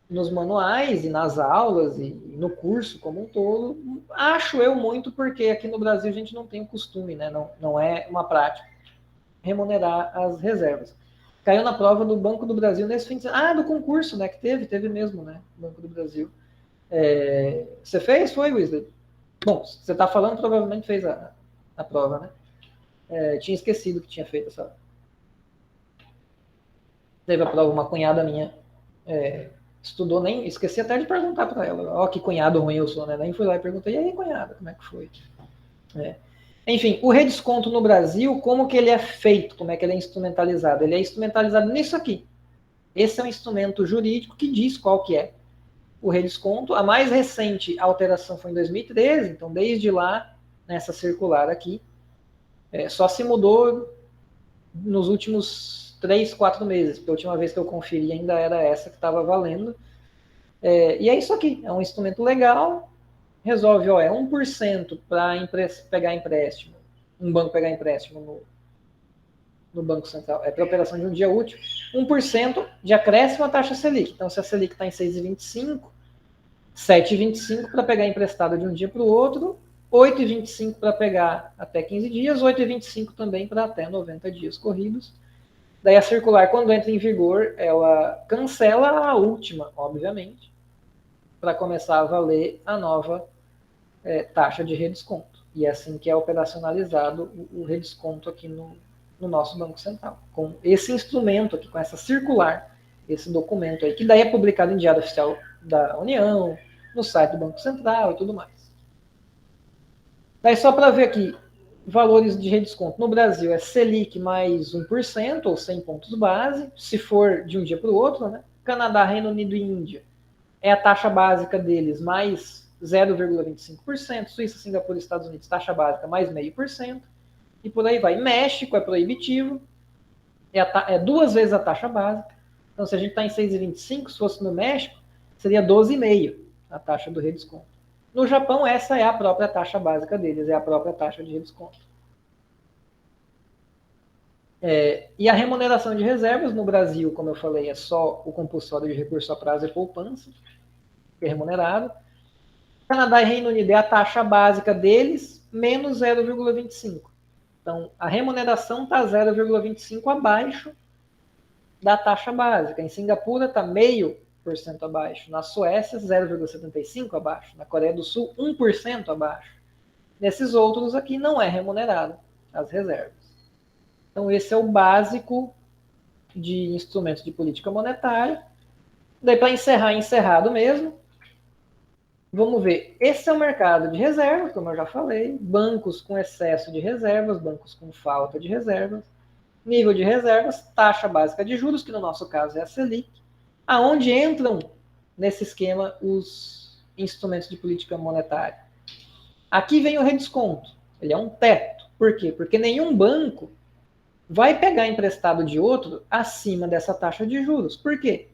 nos manuais e nas aulas e no curso como um todo. Acho eu muito porque aqui no Brasil a gente não tem o costume, né? Não é uma prática remunerar as reservas. Caiu na prova do Banco do Brasil nesse fim de semana. Do concurso, né? Que teve mesmo, né? Banco do Brasil. Você fez? Foi, Wesley? Bom, você está falando, provavelmente fez a prova, né? Tinha esquecido que tinha feito essa. Teve a prova, uma cunhada minha estudou, nem esqueci até de perguntar para ela. Ó, que cunhado ruim eu sou, né? Nem fui lá e perguntei: e aí, cunhada, como é que foi? Enfim, o redesconto no Brasil, como que ele é feito? Como é que ele é instrumentalizado? Ele é instrumentalizado nisso aqui. Esse é um instrumento jurídico que diz qual que é o redesconto. A mais recente alteração foi em 2013, então desde lá, nessa circular aqui, só se mudou nos últimos 3, 4 meses, porque a última vez que eu conferi ainda era essa que estava valendo. E é isso aqui, é um instrumento legal, resolve, 1% para pegar empréstimo, um banco pegar empréstimo no Banco Central, para operação de um dia útil, 1% de acréscimo à taxa Selic. Então, se a Selic está em 6,25, 7,25 para pegar emprestado de um dia para o outro, 8,25 para pegar até 15 dias, 8,25 também para até 90 dias corridos. Daí a circular, quando entra em vigor, ela cancela a última, obviamente, para começar a valer a nova taxa de redesconto. E é assim que é operacionalizado o redesconto aqui no nosso Banco Central, com esse instrumento aqui, com essa circular, esse documento aí, que daí é publicado em Diário Oficial da União, no site do Banco Central e tudo mais. Daí só para ver aqui, valores de redesconto no Brasil é Selic mais 1%, ou 100 pontos base, se for de um dia para o outro, né? Canadá, Reino Unido e Índia é a taxa básica deles mais 0,25%, Suíça, Singapura e Estados Unidos, taxa básica mais 0,5%, e por aí vai. México é proibitivo, é 2 vezes a taxa básica. Então, se a gente está em 6,25, se fosse no México, seria 12,5% a taxa do redesconto. No Japão, essa é a própria taxa básica deles, é a própria taxa de redesconto. E a remuneração de reservas no Brasil, como eu falei, é só o compulsório de recurso a prazo e poupança, que é remunerado. Canadá e Reino Unido é a taxa básica deles, menos 0,25%. Então, a remuneração está 0,25% abaixo da taxa básica. Em Singapura está 0,5% abaixo. Na Suécia, 0,75% abaixo. Na Coreia do Sul, 1% abaixo. Nesses outros aqui não é remunerado as reservas. Então, esse é o básico de instrumentos de política monetária. Daí, para encerrar, encerrado mesmo, vamos ver. Esse é o mercado de reservas, como eu já falei. Bancos com excesso de reservas, bancos com falta de reservas. Nível de reservas, taxa básica de juros, que no nosso caso é a Selic. Aonde entram nesse esquema os instrumentos de política monetária? Aqui vem o redesconto. Ele é um teto. Por quê? Porque nenhum banco vai pegar emprestado de outro acima dessa taxa de juros. Por quê?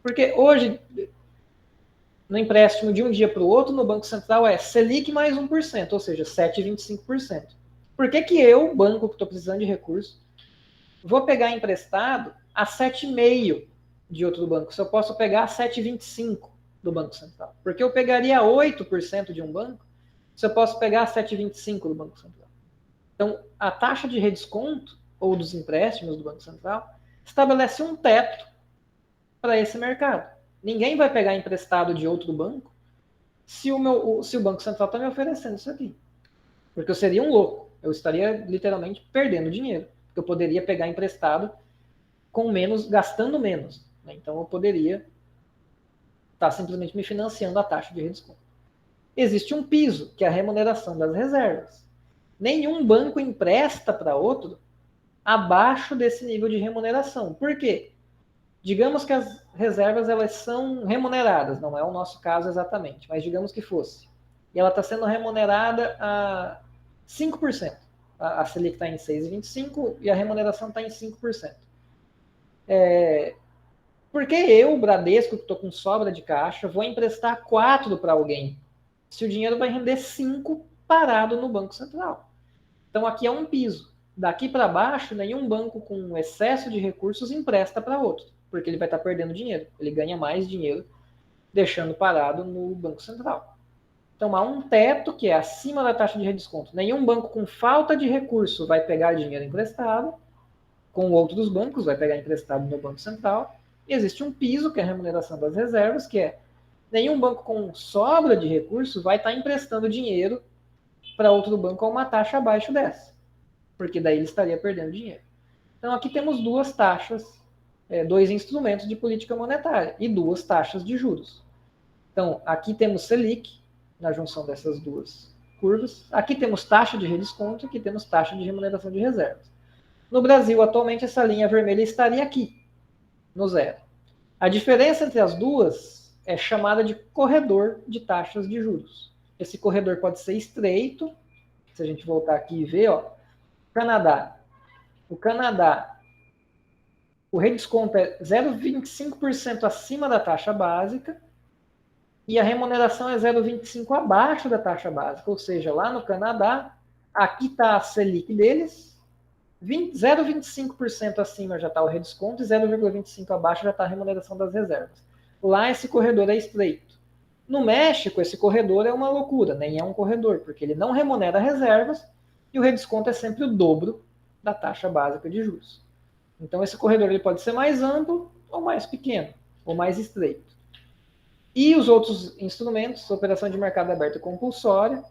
Porque hoje, no empréstimo de um dia para o outro no Banco Central é Selic mais 1%, ou seja, 7,25%. Por que eu, banco que estou precisando de recurso, vou pegar emprestado a 7,5% de outro banco, se eu posso pegar a 7,25% do Banco Central? Porque eu pegaria 8% de um banco, se eu posso pegar a 7,25% do Banco Central. Então, a taxa de redesconto, ou dos empréstimos do Banco Central, estabelece um teto para esse mercado. Ninguém vai pegar emprestado de outro banco se o Banco Central está me oferecendo isso aqui. Porque eu seria um louco. Eu estaria literalmente perdendo dinheiro. Porque eu poderia pegar emprestado com menos, gastando menos. Né? Então eu poderia estar simplesmente me financiando a taxa de redesconto. Existe um piso, que é a remuneração das reservas. Nenhum banco empresta para outro abaixo desse nível de remuneração. Por quê? Digamos que as reservas elas são remuneradas, não é o nosso caso exatamente, mas digamos que fosse. E ela está sendo remunerada a 5%. A Selic está em 6,25% e a remuneração está em 5%. Por que eu, Bradesco, que estou com sobra de caixa, vou emprestar 4 para alguém? Se o dinheiro vai render 5 parado no Banco Central. Então aqui é um piso. Daqui para baixo, nenhum banco com excesso de recursos empresta para outro, porque ele vai estar perdendo dinheiro. Ele ganha mais dinheiro deixando parado no Banco Central. Então há um teto que é acima da taxa de redesconto. Nenhum banco com falta de recurso vai pegar dinheiro emprestado, com outros bancos vai pegar emprestado no Banco Central. E existe um piso, que é a remuneração das reservas, que é nenhum banco com sobra de recurso vai estar emprestando dinheiro para outro banco a uma taxa abaixo dessa, porque daí ele estaria perdendo dinheiro. Então aqui temos duas taxas, dois instrumentos de política monetária e duas taxas de juros. Então aqui temos Selic, na junção dessas duas curvas. Aqui temos taxa de redesconto, aqui temos taxa de remuneração de reservas. No Brasil, atualmente, essa linha vermelha estaria aqui, no zero. A diferença entre as duas é chamada de corredor de taxas de juros. Esse corredor pode ser estreito, se a gente voltar aqui e ver, ó, Canadá. O Canadá, o redesconto é 0,25% acima da taxa básica, e a remuneração é 0,25 abaixo da taxa básica, ou seja, lá no Canadá, aqui está a Selic deles, 0,25% acima já está o redesconto e 0,25 abaixo já está a remuneração das reservas. Lá esse corredor é estreito. No México, esse corredor é uma loucura, nem é um corredor, porque ele não remunera reservas e o redesconto é sempre o dobro da taxa básica de juros. Então esse corredor ele pode ser mais amplo ou mais pequeno, ou mais estreito. E os outros instrumentos, operação de mercado aberto e compulsória,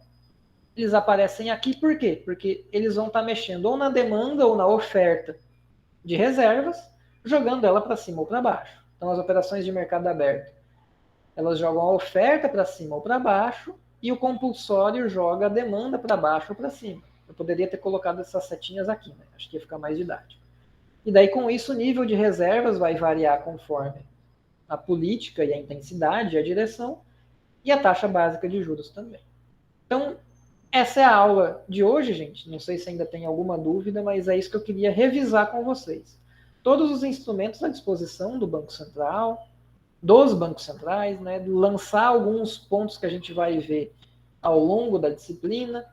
eles aparecem aqui por quê? Porque eles vão estar mexendo ou na demanda ou na oferta de reservas, jogando ela para cima ou para baixo. Então as operações de mercado aberto, elas jogam a oferta para cima ou para baixo, e o compulsório joga a demanda para baixo ou para cima. Eu poderia ter colocado essas setinhas aqui, né? Acho que ia ficar mais didático. E daí com isso o nível de reservas vai variar conforme a política e a intensidade, a direção, e a taxa básica de juros também. Então, essa é a aula de hoje, gente. Não sei se ainda tem alguma dúvida, mas é isso que eu queria revisar com vocês. Todos os instrumentos à disposição do Banco Central, dos bancos centrais, né, lançar alguns pontos que a gente vai ver ao longo da disciplina,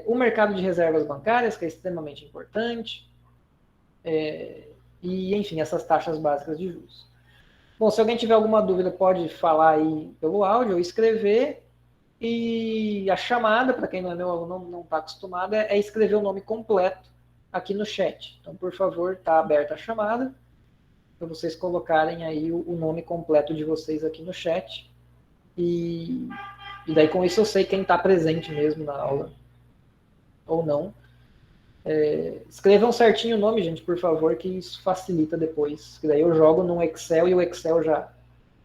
o mercado de reservas bancárias, que é extremamente importante, e, enfim, essas taxas básicas de juros. Bom, se alguém tiver alguma dúvida, pode falar aí pelo áudio ou escrever. E a chamada, para quem não é meu aluno, não está acostumado, é escrever o nome completo aqui no chat. Então, por favor, está aberta a chamada, para vocês colocarem aí o nome completo de vocês aqui no chat. E daí, com isso, eu sei quem está presente mesmo na aula ou não. Escrevam certinho o nome, gente, por favor, que isso facilita depois. Que daí eu jogo num Excel e o Excel já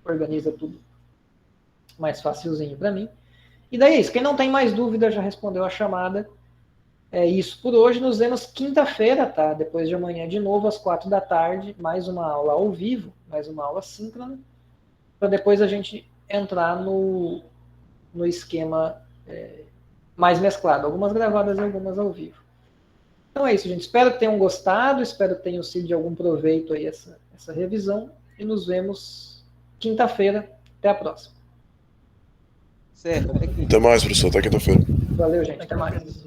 organiza tudo mais facilzinho para mim. E daí é isso. Quem não tem mais dúvida já respondeu a chamada. É isso por hoje. Nos vemos quinta-feira, tá? Depois de amanhã, de novo, às 4 da tarde. Mais uma aula ao vivo, mais uma aula síncrona. Para depois a gente entrar no esquema mais mesclado. Algumas gravadas e algumas ao vivo. Então é isso, gente. Espero que tenham gostado. Espero que tenham sido de algum proveito aí essa revisão. E nos vemos quinta-feira. Até a próxima. Certo, até quinta. Até mais, professor. Até quinta-feira. Valeu, gente. Até mais.